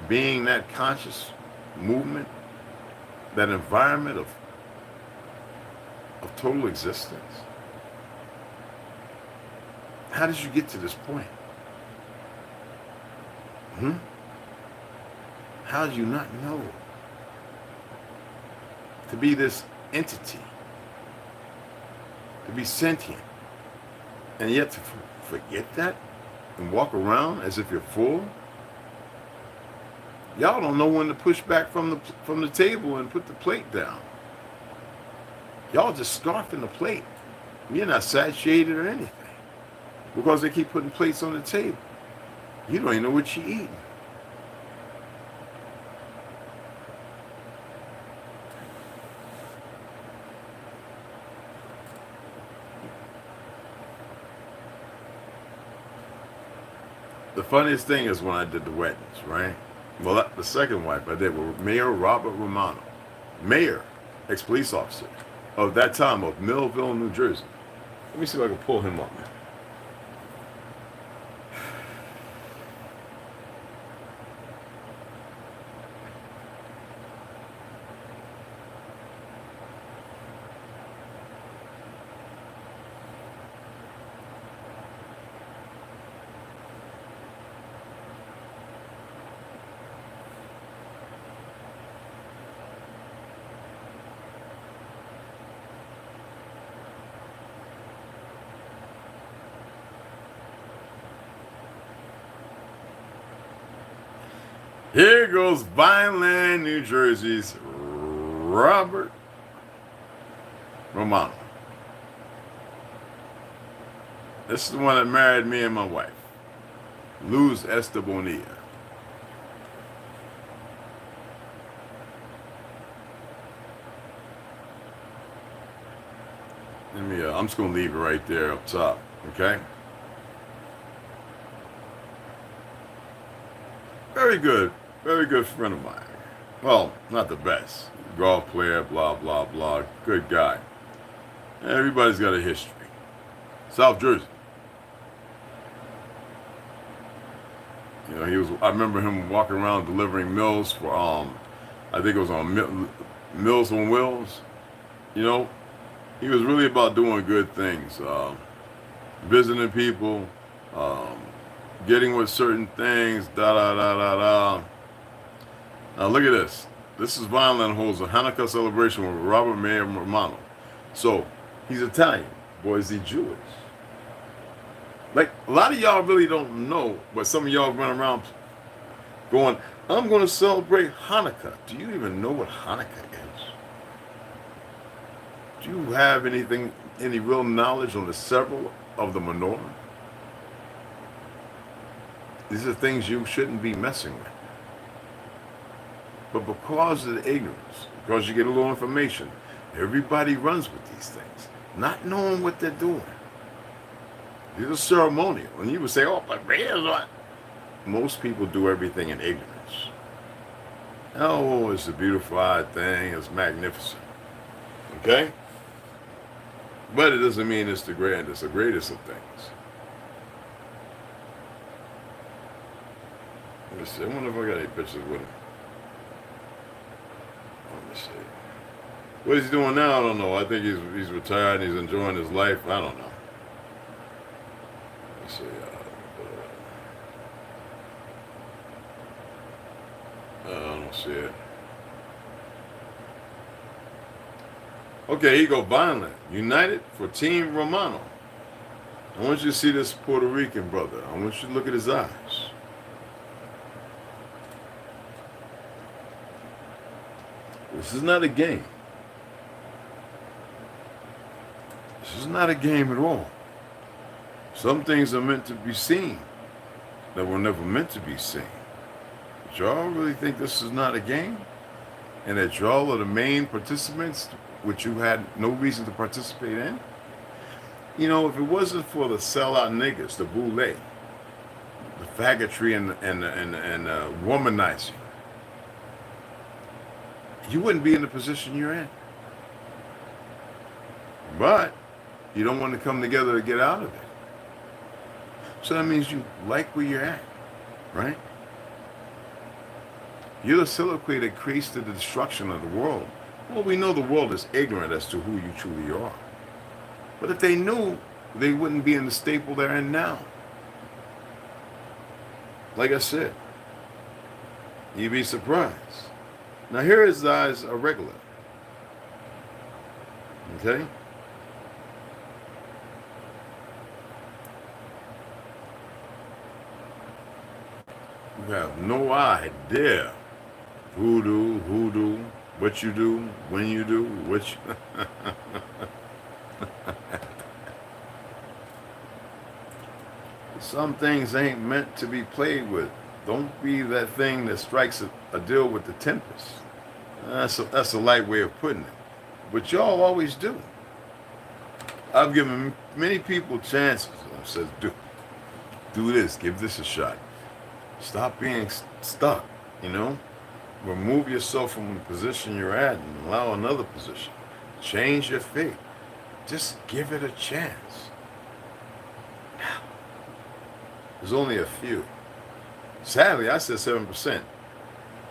Being that conscious movement, that environment of total existence? How did you get to this point? How did you not know? To be this entity, to be sentient, and yet to forget that and walk around as if you're full? Y'all don't know when to push back from the table and put the plate down. Y'all just scarfing the plate. You're not satiated or anything because they keep putting plates on the table. You don't even know what you're eating. The funniest thing is when I did the weddings, right? Well, the second wife I did with Mayor Robert Romano, mayor, ex-police officer of that time of Millville, New Jersey. Let me see if I can pull him up, man. Here goes Vineland, New Jersey's Robert Romano. This is the one that married me and my wife, Luz Estebanilla. I'm just going to leave it right there up top, okay? Very good friend of mine. Well, not the best. Golf player, blah, blah, blah. Good guy. Everybody's got a history. South Jersey. You know, I remember him walking around delivering meals for, I think it was on Meals on Wheels. You know, he was really about doing good things. Visiting people, getting with certain things, da da da da da. Now look at this. This is Violent holds a Hanukkah celebration with Robert Mayer Romano. So he's Italian, boy is he Jewish. Like a lot of y'all really don't know, but some of y'all run around going, I'm going to celebrate Hanukkah. Do you even know what Hanukkah is? Do you have any real knowledge on the several of the menorah? These are things you shouldn't be messing with. But because of the ignorance, because you get a little information, everybody runs with these things, not knowing what they're doing. These are ceremonial. And you would say, oh, but here's what. Most people do everything in ignorance. Oh, it's a beautified thing. It's magnificent. Okay? But it doesn't mean it's the grandest, the greatest of things. Let me see. I wonder if I got any pictures with him. Let me see. What he's doing now, I don't know. I think he's retired and he's enjoying his life. I don't know. Let's see. I don't see it. Okay, here you go. Violent. United for Team Romano. I want you to see this Puerto Rican brother. I want you to look at his eyes. This is not a game. This is not a game at all. Some things are meant to be seen that were never meant to be seen. But y'all really think this is not a game? And that y'all are the main participants, which you had no reason to participate in? You know, if it wasn't for the sellout niggas, the boule, the faggotry and womanizing, you wouldn't be in the position you're in. But you don't want to come together to get out of it. So that means you like where you're at, right? You're the soliloquy that creates the destruction of the world. Well, we know the world is ignorant as to who you truly are. But if they knew, they wouldn't be in the staple they're in now. Like I said, you'd be surprised. Now here his eyes are regular. Okay? You have no idea. Voodoo, what you do, when you do, which. Some things ain't meant to be played with. Don't be that thing that strikes a deal with the tempest. That's a light way of putting it. But y'all always do. I've given many people chances. I said, do this, give this a shot. Stop being stuck, you know? Remove yourself from the position you're at and allow another position. Change your fate. Just give it a chance. There's only a few. Sadly, I said 7%.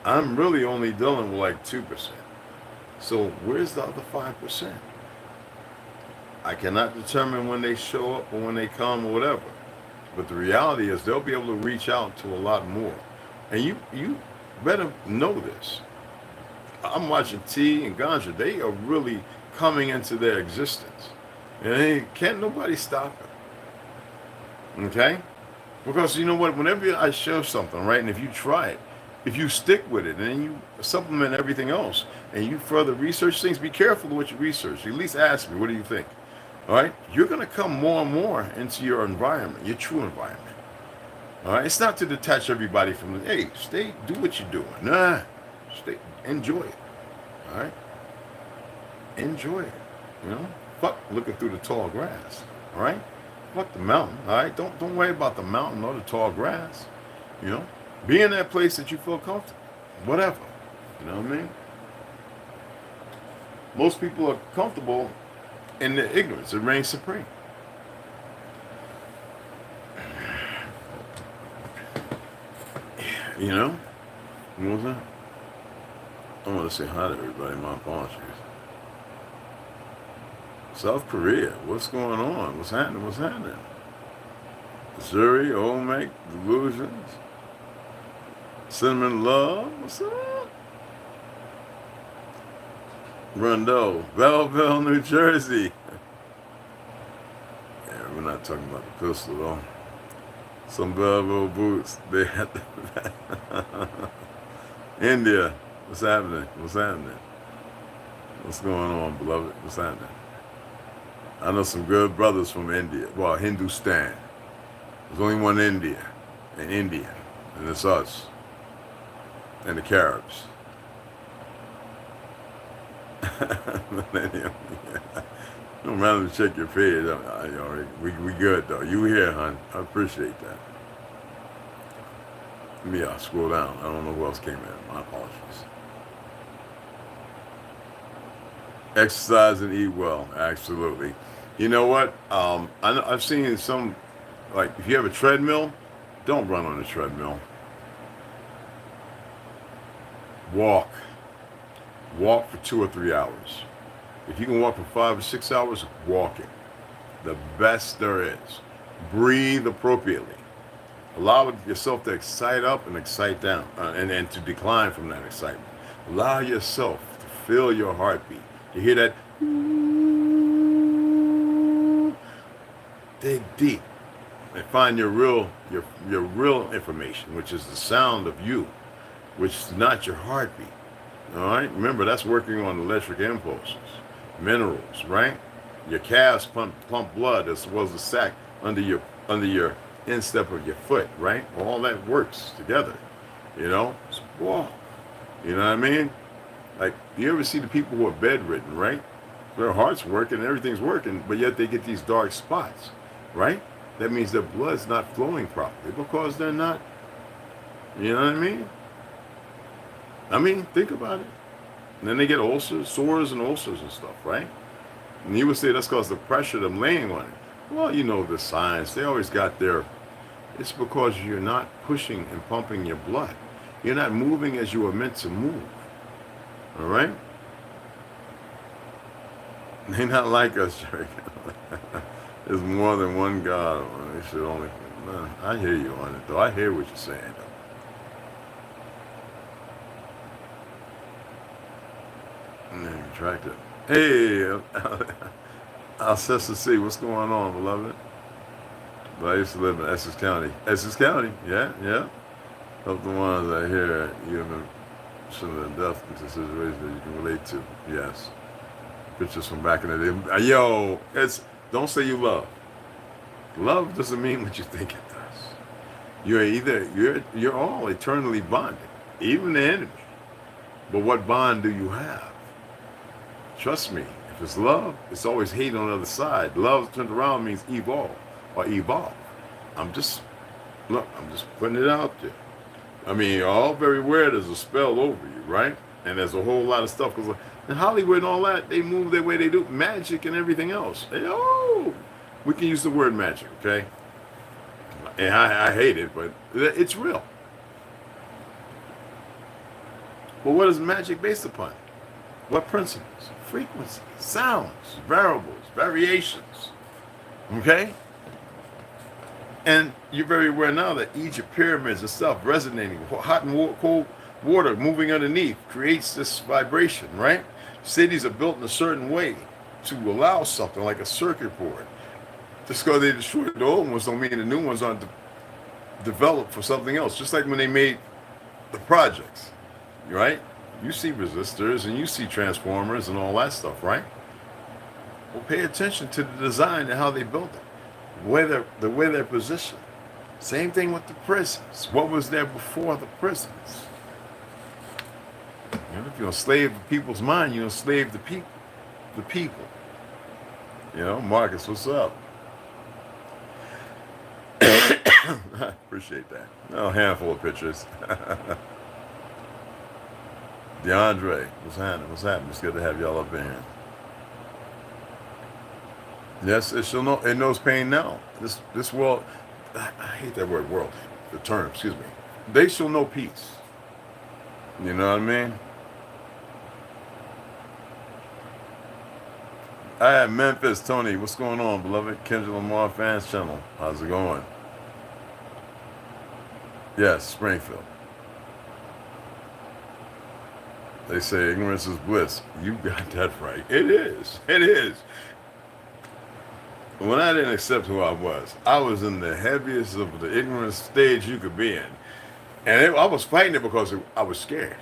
I'm really only dealing with like 2%. So where's the other 5%? I cannot determine when they show up or when they come or whatever. But the reality is they'll be able to reach out to a lot more. And you better know this. I'm watching T and Ganja. They are really coming into their existence. And can't nobody stop it. Okay? Because you know what? Whenever I show something, right, and if you try it, if you stick with it and then you supplement everything else and you further research things, be careful of what you research. At least ask me, what do you think? All right? You're going to come more and more into your environment, your true environment. All right? It's not to detach everybody from the, hey, stay, do what you're doing. Nah, stay, enjoy it. All right? Enjoy it. You know? Fuck looking through the tall grass. All right? Fuck the mountain. All right? Don't worry about the mountain or the tall grass. You know? Be in that place that you feel comfortable. Whatever. You know what I mean? Most people are comfortable in their ignorance. It reigns supreme. You know? You know what I'm saying? I want to say hi to everybody. My apologies. South Korea. What's going on? What's happening? What's happening? Zuri, Olmec, Delusions, Cinnamon Love, what's up? Rando, Belleville, New Jersey. Yeah, we're not talking about the pistol though. Some Belleville boots. They had India. What's happening? What's happening? What's going on, beloved? What's happening? I know some good brothers from India. Well, Hindustan. There's only one India, an Indian, and it's us, and the Caribs. Don't matter to check your page. We good though. You here, hon? I appreciate that. Let me scroll down. I don't know who else came in. My apologies. Exercise and eat well. Absolutely. You know what? I've seen some, like, if you have a treadmill, don't run on the treadmill. Walk. Walk for 2 or 3 hours. If you can walk for 5 or 6 hours, walk it. The best there is. Breathe appropriately. Allow yourself to excite up and excite down, and to decline from that excitement. Allow yourself to feel your heartbeat. You hear that? Dig deep and find your real information, which is the sound of you, which is not your heartbeat. All right. Remember, that's working on electric impulses, minerals, right? Your calves pump blood as well as the sac under your instep of your foot, right? All that works together, you know. So walk. You know what I mean? Like, you ever see the people who are bedridden, right? Their heart's working, everything's working, but yet they get these dark spots, right? That means their blood's not flowing properly because they're not. You know what I mean? Think about it. And then they get ulcers, sores and ulcers and stuff, right? And you would say that's because the pressure of them laying on it. Well, you know the science. They always got their... It's because you're not pushing and pumping your blood. You're not moving as you were meant to move. All right? They're not like us, Jerry. There's more than one God. They should only... I hear you on it, though. I hear what you're saying, though. Tracked it. Hey, I'll assess to see what's going on, beloved. But I used to live in Essex County. Essex County, yeah. Help the ones I hear you have been similar in depth into situations that you can relate to. Yes. Pictures from back in the day. Yo, don't say you love. Love doesn't mean what you think it does. You're all eternally bonded, even the enemy. But what bond do you have? Trust me, if it's love, it's always hate on the other side. Love turned around means evolve or evolve. I'm just putting it out there. You're all very aware there's a spell over you, right? And there's a whole lot of stuff. Because in Hollywood and all that, they move the way they do. Magic and everything else. We can use the word magic, okay? And I hate it, but it's real. But what is magic based upon? What principles? Frequencies, sounds, variables, variations. Okay? And you're very aware now that Egypt pyramids and stuff resonating, hot and cold water moving underneath creates this vibration, right? Cities are built in a certain way to allow something like a circuit board. Just because they destroyed the old ones don't mean the new ones aren't developed for something else. Just like when they made the projects, right? You see resistors and you see transformers and all that stuff, right? Well, pay attention to the design and how they built it, the way they're positioned. Same thing with the prisons. What was there before the prisons? If you're enslave the people's mind, you enslave the people. The people. Marcus, what's up? I appreciate that. A handful of pictures. DeAndre, what's happening? It's good to have y'all up in here. Yes, it knows pain now. This world, I hate that word world, the term, excuse me. They shall know peace. You know what I mean? I have Memphis, Tony, what's going on, beloved? Kendrick Lamar fans channel, how's it going? Yes, Springfield. They say ignorance is bliss. You got that right. It is. It is. When I didn't accept who I was in the heaviest of the ignorance stage you could be in. And I was fighting it because I was scared.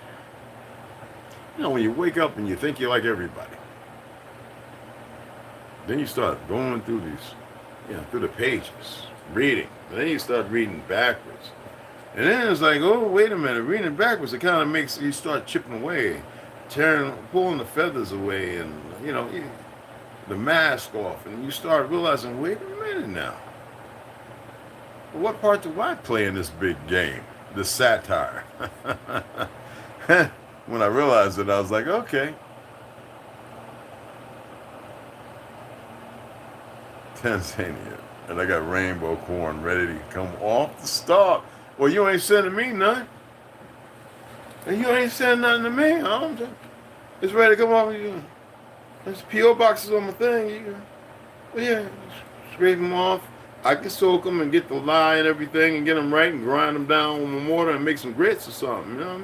You know, when you wake up and you think you're like everybody, then you start going through through the pages, reading. And then you start reading backwards. And then it's like, oh, wait a minute, reading backwards, it kind of makes you start chipping away, pulling the feathers away, and, the mask off. And you start realizing, wait a minute now. What part do I play in this big game, this satire? When I realized it, I was like, okay. Tanzania. And I got rainbow corn ready to come off the stalk. Well, you ain't sending me nothing. And you ain't sending nothing to me. It's ready to come off. There's P.O. boxes on my thing. Scrape them off. I can soak them and get the lye and everything and get them right and grind them down with my water and make some grits or something. You know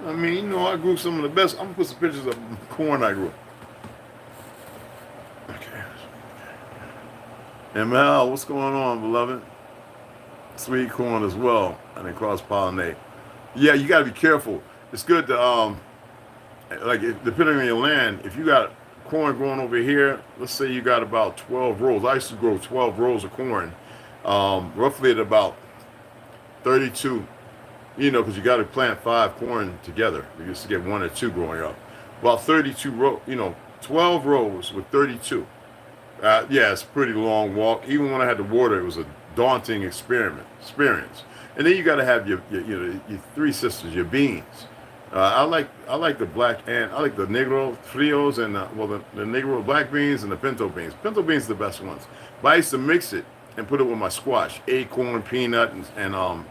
what I mean? I grew some of the best. I'm going to put some pictures of the corn I grew. Okay. ML, what's going on, beloved? Sweet corn as well, and then cross-pollinate. Yeah, you got to be careful. It's good to, depending on your land, if you got corn growing over here, let's say you got about 12 rows. I used to grow 12 rows of corn, roughly at about 32, because you got to plant 5 corn together. You used to get 1 or 2 growing up. About 32 rows, 12 rows with 32. Yeah, it's a pretty long walk. Even when I had to water, it was a daunting experience. And then you got to have your 3 sisters, your beans. I like the black and I like the negro frios and the negro black beans and the pinto beans. Pinto beans are the best ones. But I used to mix it and put it with my squash, acorn, peanut, and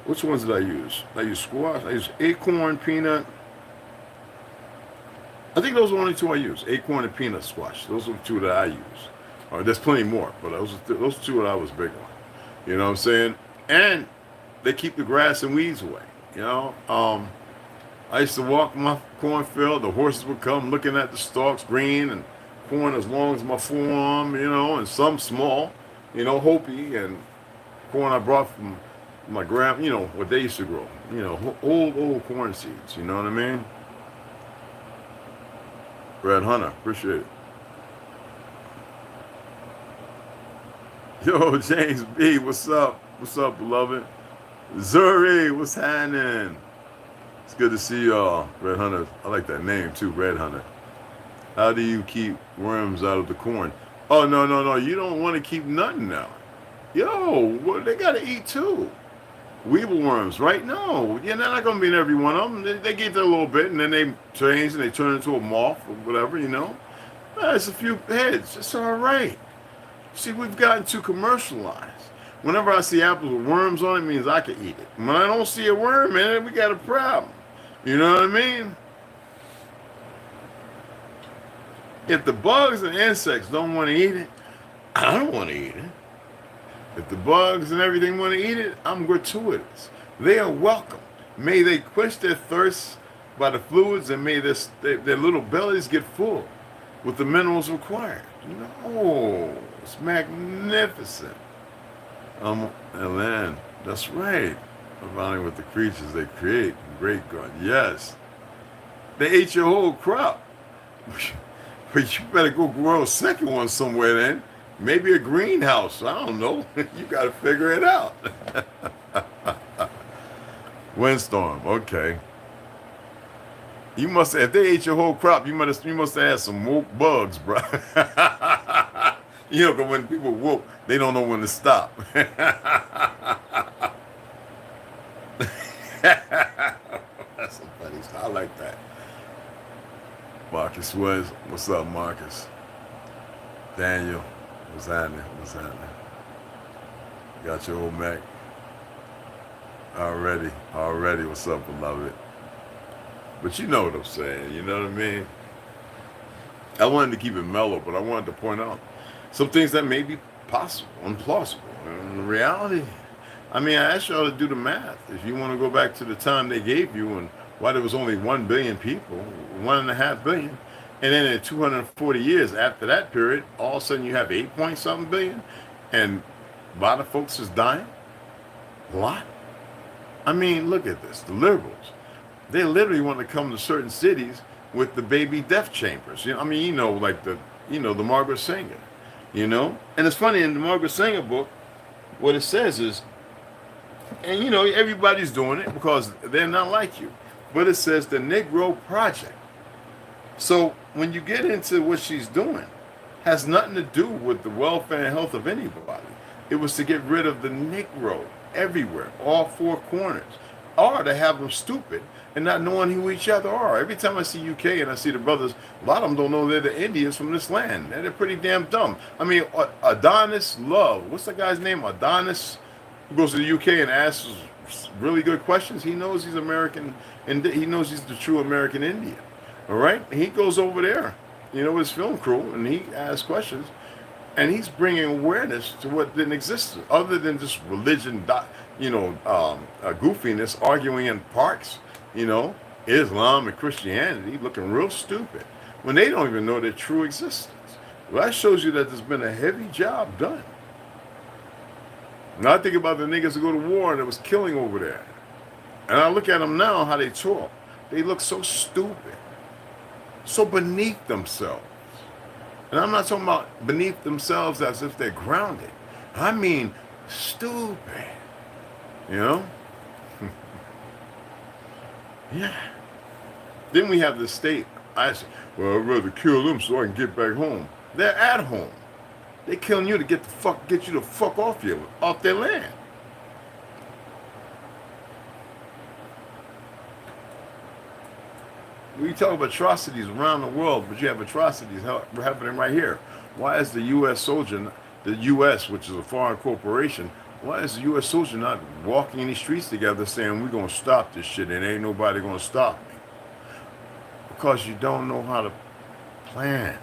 which ones did I use? I used squash. I used acorn, peanut. I think those are the only 2 I use. Acorn and peanut squash. Those are the 2 that I use. There's plenty more, but those 2 that I was big on. You know what I'm saying? And they keep the grass and weeds away. I used to walk my cornfield. The horses would come looking at the stalks, green and corn as long as my forearm, and some small, Hopi and corn I brought from my what they used to grow, old corn seeds. You know what I mean? Red Hunter, appreciate it. Yo, James B, what's up? What's up, beloved? Zuri, what's happening? It's good to see y'all. Red Hunter, I like that name too, Red Hunter. How do you keep worms out of the corn? Oh, no, you don't want to keep nothing out. Yo, well, they got to eat too. Weevil worms, right? No, they're not going to be in every one of them. They get there a little bit and then they change and they turn into a moth or whatever, It's a few heads. It's all right. See, we've gotten too commercialized. Whenever I see apples with worms on it, means I can eat it. When I don't see a worm in it, we got a problem. You know what I mean? If the bugs and insects don't want to eat it, I don't want to eat it. If the bugs and everything want to eat it, I'm gratuitous. They are welcome. May they quench their thirst by the fluids, and may their little bellies get full with the minerals required. It's magnificent. And then, that's right. Providing with the creatures they create. Great God. Yes. They ate your whole crop. But you better go grow a second one somewhere then. Maybe a greenhouse. I don't know. You got to figure it out. Windstorm. Okay. If they ate your whole crop, you must have had some woke bugs, bro. Because when people woke, they don't know when to stop. That's some funny stuff. I like that. Marcus Woods, what's up, Marcus? Daniel, what's happening? Got your old Mac? Already. What's up, beloved? But you know what I'm saying, you know what I mean? I wanted to keep it mellow, but I wanted to point out some things that may be possible, implausible. In reality, I mean, I asked y'all to do the math. If you want to go back to the time they gave you and why there was only 1 billion people, 1.5 billion, and then in 240 years after that period, all of a sudden you have 8 point something billion, and a lot of folks is dying. A lot. I mean, look at this. The liberals, they literally want to come to certain cities with the baby death chambers. You know, I mean, you know, like the Margaret Sanger, you know. And it's funny, in the Margaret Sanger book, what it says is, and you know, everybody's doing it because they're not like you, but it says the Negro Project. So when you get into what she's doing, has nothing to do with the welfare and health of anybody. It was to get rid of the Negro everywhere, all 4 corners, or to have them stupid and not knowing who each other are. Every time I see UK and I see the brothers, a lot of them don't know they're the Indians from this land. They're pretty damn dumb. I mean, Adonis Love, what's the guy's name? Adonis, who goes to the UK and asks really good questions. He knows he's American, and he knows he's the true American Indian. All right? He goes over there, you know, with his film crew, and he asks questions, and he's bringing awareness to what didn't exist, other than just religion, goofiness, arguing in parks, you know, Islam and Christianity, looking real stupid when they don't even know their true existence. Well, that shows you that there's been a heavy job done. Now I think about the niggas who go to war and it was killing over there. And I look at them now, how they talk. They look so stupid, so beneath themselves. And I'm not talking about beneath themselves as if they're grounded. I mean stupid, you know? Yeah. Then we have the state. I say, well, I'd rather kill them so I can get back home. They're at home. They're killing you to get you the fuck off their land. We talk about atrocities around the world, but you have atrocities happening right here. Why is the U.S. soldier, the U.S., which is a foreign corporation, why is the U.S. soldier not walking in these streets together saying, we're going to stop this shit and ain't nobody going to stop me? Because you don't know how to plan,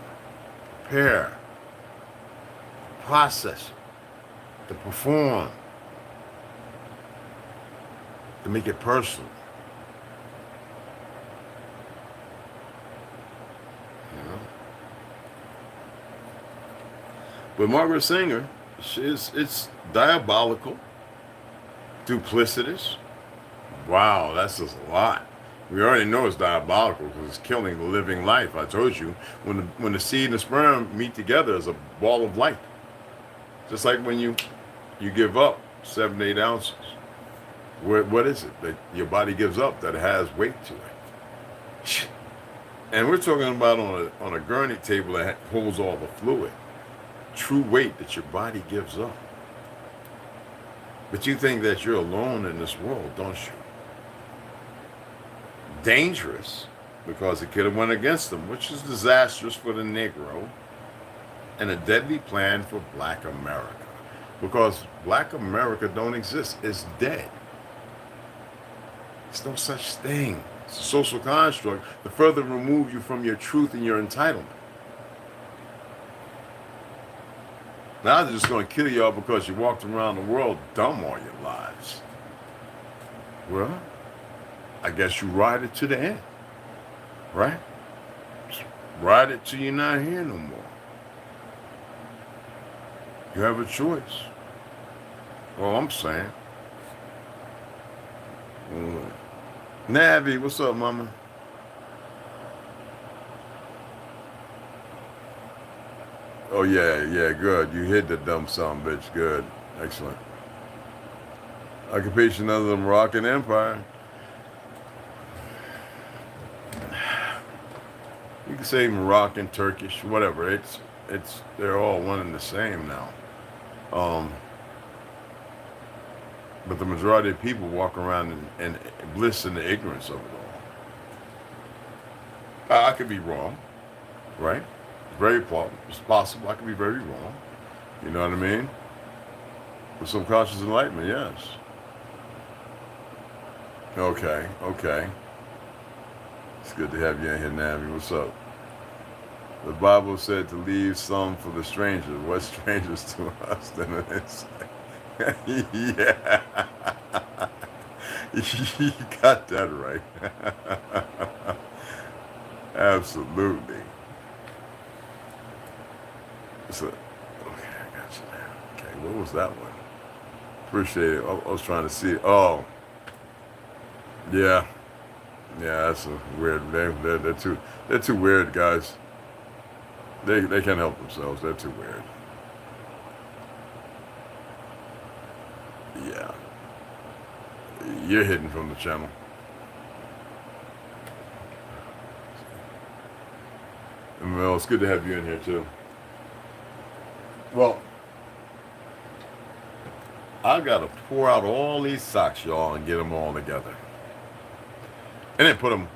prepare, process, to perform, to make it personal. You know? But Margaret Sanger, it's diabolical, duplicitous. Wow, that's just a lot. We already know it's diabolical because it's killing the living life. I told you, when the seed and the sperm meet together as a ball of light. Just like when you give up 7 to 8 ounces. What is it that your body gives up that has weight to it? And we're talking about on a gurney table that holds all the fluid. True weight that your body gives up. But you think that you're alone in this world, don't you? Dangerous, because it could have went against them, which is disastrous for the Negro, and a deadly plan for Black America. Because Black America don't exist. It's dead. There's no such thing. It's a social construct to further remove you from your truth and your entitlement. Now they're just going to kill y'all because you walked around the world dumb all your lives. Well, I guess you ride it to the end, right? Just ride it till you're not here no more. You have a choice. All I'm saying. Navy, what's up, mama? Oh, yeah, good. You hit the dumb son bitch. Good. Excellent. Occupation of the Moroccan Empire. You can say Moroccan, Turkish, whatever. They're all one and the same now. But the majority of people walk around in bliss and the ignorance of it all. I could be wrong, right? It's possible. I could be very wrong. You know what I mean? With some conscious enlightenment, yes. Okay. It's good to have you in here, Navi. What's up? The Bible said to leave some for the strangers. What strangers to us than it is? Yeah. You got that right. Absolutely. So, okay, I got you now. Okay, what was that one? Appreciate it. I was trying to see it. Oh, yeah. Yeah, that's a weird name. They're too weird, guys. They can't help themselves. They're too weird. Yeah. You're hidden from the channel. And well, it's good to have you in here too. Well, I gotta pour out all these socks, y'all, and get them all together. And then put them,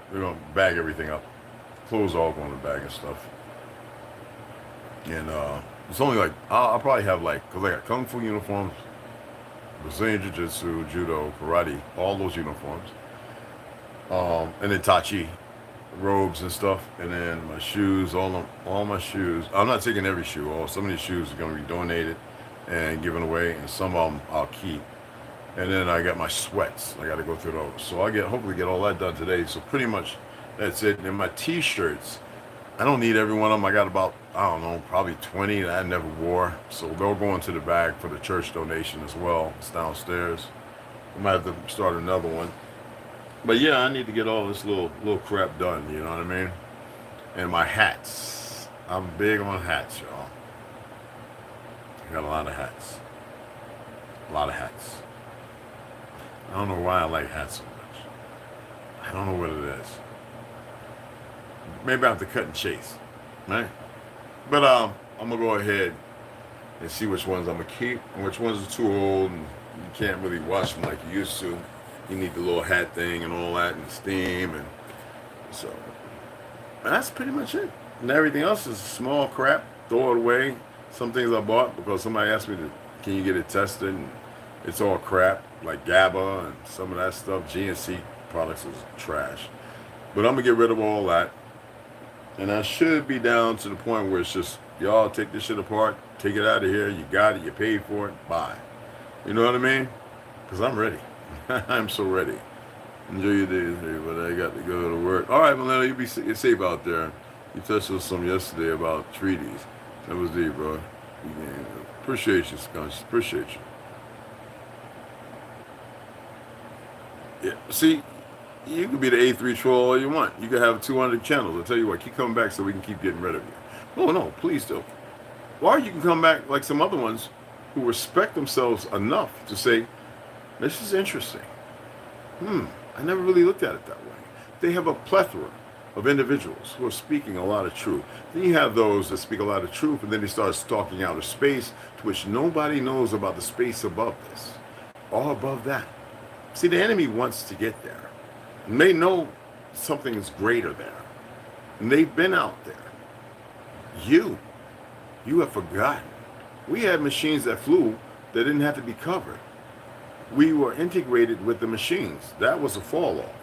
bag everything up. Clothes all go in the bag and stuff. And it's only like, I'll probably have like, because I got Kung Fu uniforms, Brazilian Jiu-Jitsu, Judo, Karate, all those uniforms. And then Tai Chi, robes and stuff. And then my shoes, all my shoes. I'm not taking every shoe. Some of these shoes are going to be donated and given away. And some of them I'll keep. And then I got my sweats. I got to go through those. So hopefully get all that done today. So pretty much that's it. And my t-shirts, I don't need every one of them. I got about, I don't know, probably 20 that I never wore. So they'll go into the bag for the church donation as well. It's downstairs. I might have to start another one. But yeah, I need to get all this little crap done, you know what I mean? And my hats. I'm big on hats, y'all. I got a lot of hats. A lot of hats. I don't know why I like hats so much. I don't know what it is. Maybe I have to cut and chase, right? But I'm gonna go ahead and see which ones I'm gonna keep and which ones are too old and you can't really wash them like you used to. You need the little hat thing and all that and steam, and so that's pretty much it. And everything else is small crap. Throw it away. Some things I bought because somebody asked me can you get it tested? And it's all crap, like GABA and some of that stuff. GNC products is trash. But I'm gonna get rid of all that. And I should be down to the point where it's just, y'all take this shit apart, take it out of here, you got it, you paid for it, bye. You know what I mean? Because I'm ready. I'm so ready. Enjoy your day here, but I got to go to work. All right, Milena, you be safe out there. You touched on some yesterday about treaties. That was deep, bro. Appreciate you, Scunch. Appreciate you. Yeah, see, you can be the A3 troll all you want. You can have 200 channels. I'll tell you what, keep coming back so we can keep getting rid of you. No, please don't. Or you can come back like some other ones who respect themselves enough to say, this is interesting. I never really looked at it that way. They have a plethora of individuals who are speaking a lot of truth. Then you have those that speak a lot of truth, and then they start stalking outer space, to which nobody knows about the space above this, or above that. See, the enemy wants to get there. And they know something is greater there. And they've been out there. You have forgotten. We had machines that flew that didn't have to be covered. We were integrated with the machines. That was a fall off.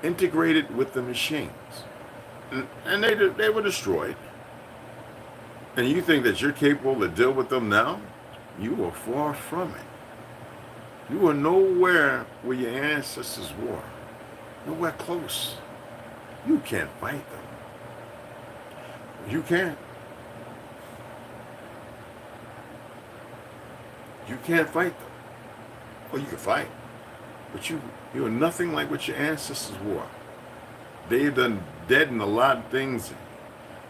Integrated with the machines. And they were destroyed. And you think that you're capable to deal with them now? You are far from it. You are nowhere where your ancestors were. Nowhere close. You can't fight them. You can't. You can't fight them. Well, you can fight, but you are nothing like what your ancestors were. They've done deadened a lot of things.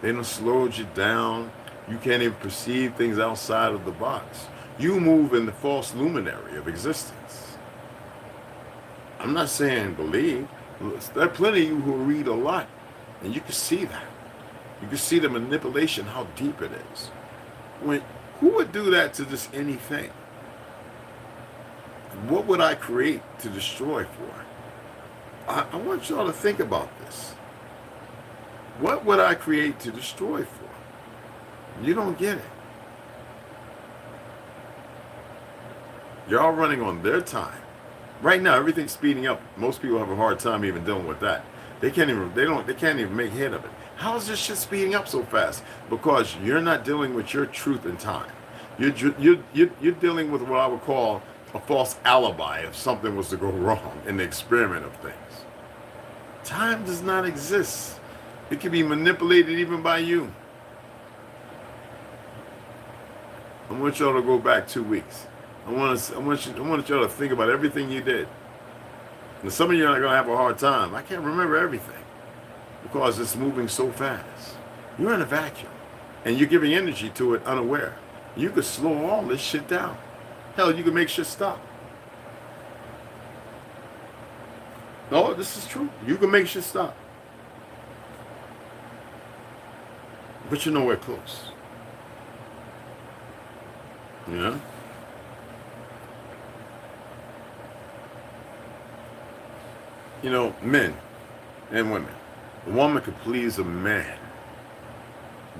They done slowed you down. You can't even perceive things outside of the box. You move in the false luminary of existence. I'm not saying believe. There are plenty of you who read a lot, and you can see that. You can see the manipulation, how deep it is. Who would do that to just anything? What would I create to destroy for? I want y'all to think about this. What would I create to destroy for? You don't get it. Y'all running on their time. Right now, everything's speeding up. Most people have a hard time even dealing with that. They can't even make head of it. How is this shit speeding up so fast? Because you're not dealing with your truth in time. You're dealing with what I would call a false alibi if something was to go wrong in the experiment of things. Time does not exist. It can be manipulated even by you. I want y'all to go back 2 weeks. I want y'all to think about everything you did. And some of you are gonna have a hard time. I can't remember everything because it's moving so fast. You're in a vacuum, and you're giving energy to it unaware. You could slow all this shit down. Hell, you can make shit stop. No, this is true. You can make shit stop. But you're nowhere close. You know? You know, men and women. A woman could please a man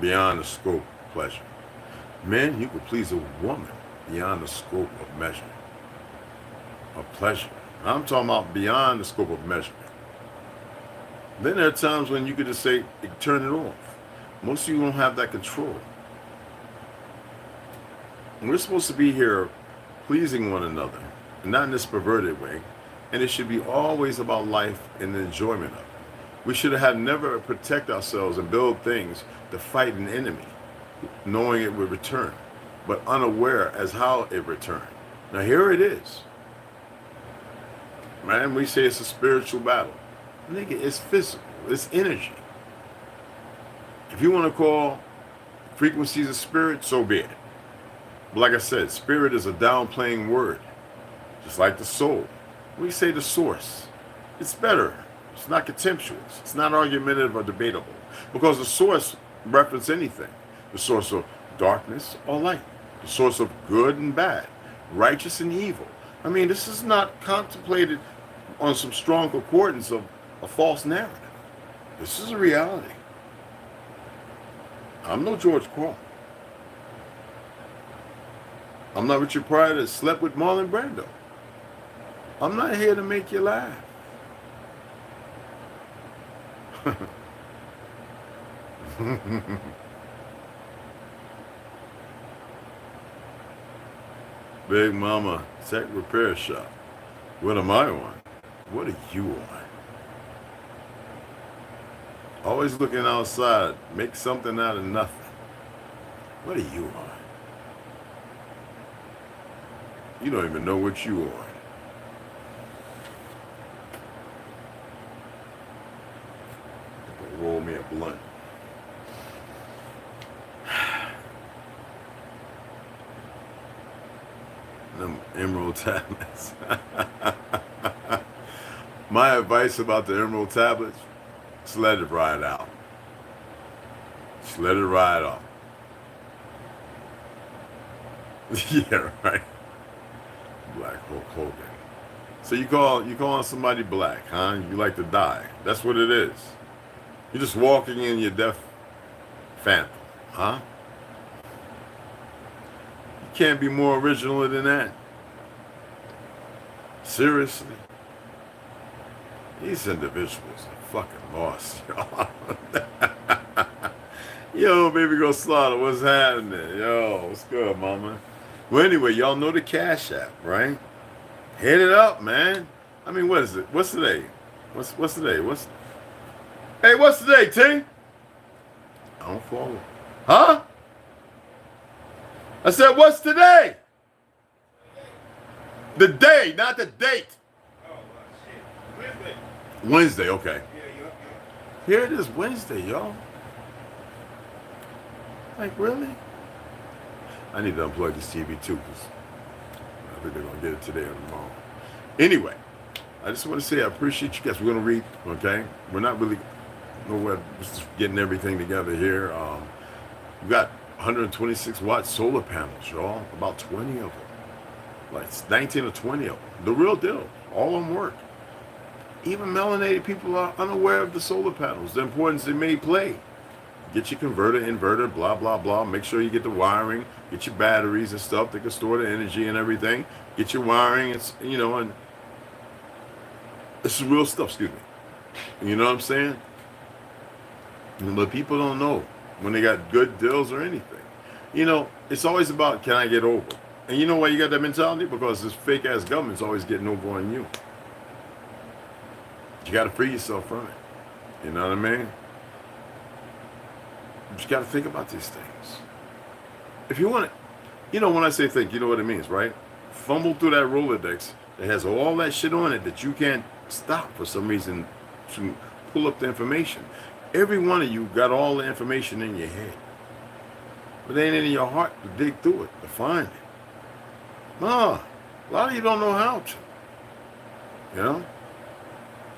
beyond the scope of pleasure. Men, you could please a woman beyond the scope of measurement, of pleasure. I'm talking about beyond the scope of measurement. Then there are times when you could just say, turn it off. Most of you don't have that control. And we're supposed to be here pleasing one another, and not in this perverted way. And it should be always about life and the enjoyment of it. We should have never protect ourselves and build things to fight an enemy, knowing it would return, but unaware as how it returned. Now here it is. Man, we say it's a spiritual battle. Nigga, it's physical. It's energy. If you want to call frequencies of spirit, so be it. But like I said, spirit is a downplaying word. Just like the soul. We say the source. It's better. It's not contemptuous. It's not argumentative or debatable. Because the source references anything. The source of darkness or light. The source of good and bad. Righteous and evil. I mean, this is not contemplated on some strong concordance of a false narrative. This is a reality. I'm no George Crump. I'm not Richard Pryor that slept with Marlon Brando. I'm not here to make you laugh. Big Mama Tech Repair Shop. What am I on? What are you on? Always looking outside. Make something out of nothing. What are you on? You don't even know what you on. Roll me a blunt. Them emerald tablets. My advice about the emerald tablets, just let it ride out. Just let it ride off. Yeah, right. Black Hulk Hogan. So you calling somebody black, huh? You like to die. That's what it is. You're just walking in your death phantom, huh? You can't be more original than that. Seriously. These individuals are fucking lost, y'all. Yo, baby girl Slaughter, what's happening? Yo, what's good, mama? Well, anyway, y'all know the Cashapp, right? Hit it up, man. I mean, what is it? What's today? What's today? Hey, what's today, T? I don't follow. Huh? I said, what's today? The day, not the date. Oh, shit. Wednesday, okay. Yeah. Here it is, Wednesday, y'all. Like, really? I need to unplug this TV too, because I think they're going to get it today or tomorrow. Anyway, I just want to say I appreciate you guys. We're going to read, okay? We're not really nowhere, just getting everything together here. We've got 126 watt solar panels, y'all. About 20 of them. Like 19 or 20 of them. The real deal. All of them work. Even melanated people are unaware of the solar panels, the importance they may play. Get your converter, inverter, blah, blah, blah. Make sure you get the wiring. Get your batteries and stuff that can store the energy and everything. Get your wiring, and this is real stuff, excuse me. You know what I'm saying? But people don't know when they got good deals or anything. You know, it's always about, can I get over? And you know why you got that mentality? Because this fake ass government's always getting over on you. You got to free yourself from it. You know what I mean? You got to think about these things. If you want to, you know, when I say think, you know what it means, right? Fumble through that Rolodex that has all that shit on it that you can't stop for some reason to pull up the information. Every one of you got all the information in your head, but it ain't in your heart to dig through it, to find it. No, a lot of you don't know how to. You know?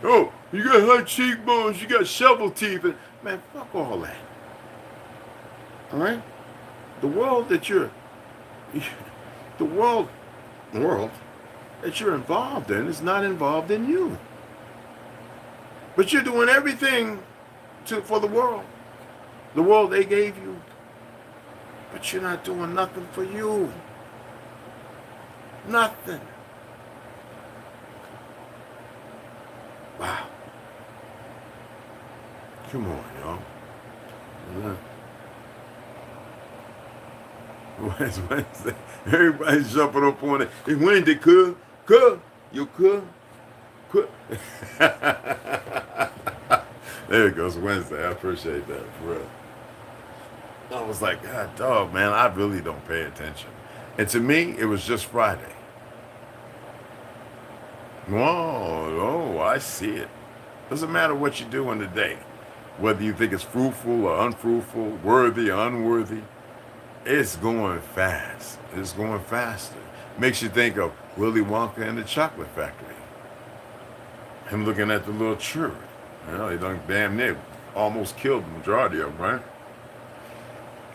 Oh, you got high cheekbones, you got shovel teeth, and man, fuck all that. All right? The world that you're, the world that you're involved in is not involved in you. But you're doing everything for the world they gave you. But you're not doing nothing for you. Nothing. Wow. Come on, y'all. It's Wednesday. Everybody's jumping up on it. It's Wednesday, cuz. You cuz. There it goes, Wednesday. I appreciate that, for real. I was like, God, dog, man, I really don't pay attention. And to me, it was just Friday. Oh, I see it. Doesn't matter what you do in the day, whether you think it's fruitful or unfruitful, worthy or unworthy, it's going fast. It's going faster. Makes you think of Willy Wonka and the Chocolate Factory. Him looking at the little children. You know, they done damn near almost killed the majority of them, right?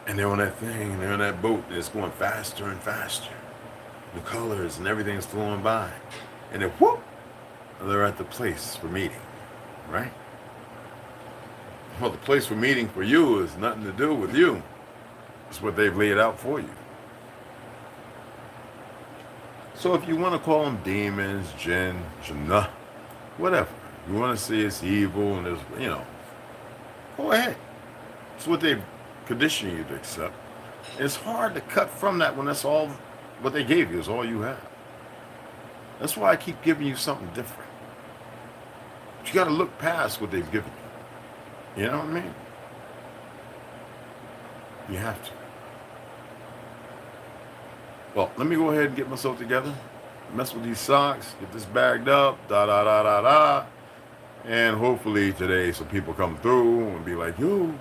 And they're on that thing, they're on that boat, and it's going faster and faster. The colors and everything's flowing by. And then whoop, they're at the place for meeting, right? Well, the place for meeting for you is nothing to do with you. It's what they've laid out for you. So if you want to call them demons, jinn, jinnah, whatever, you want to say it's evil and there's, you know, go ahead. It's what they've conditioned you to accept. It's hard to cut from that when that's all what they gave you is all you have. That's why I keep giving you something different. But you got to look past what they've given you. You know what I mean? You have to. Well, let me go ahead and get myself together. Mess with these socks. Get this bagged up. And hopefully today some people come through and be like, yo,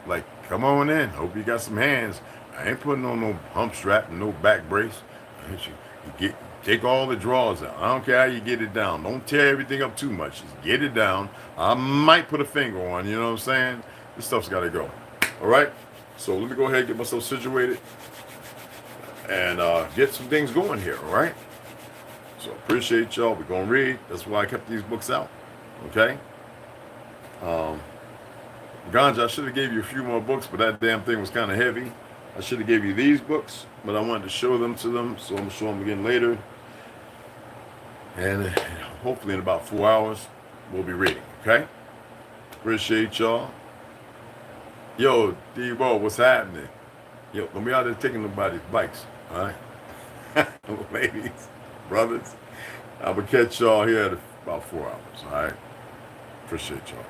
like, come on in. Hope you got some hands. I ain't putting on no hump strap and no back brace. You take all the drawers out. I don't care how you get it down. Don't tear everything up too much. Just get it down. I might put a finger on, you know what I'm saying? This stuff's got to go. All right? So let me go ahead and get myself situated and get some things going here, all right? So appreciate y'all. We're going to read. That's why I kept these books out, okay? Ganja, I should have gave you a few more books, but that damn thing was kind of heavy. I should have gave you these books, but I wanted to show them to them, so I'm going to show them again later. And hopefully in about 4 hours, we'll be reading, okay? Appreciate y'all. Yo, D-Bo, what's happening? Yo, don't be out there taking nobody's bikes, all right? Ladies, brothers, I will catch y'all here in about 4 hours, all right? Appreciate y'all.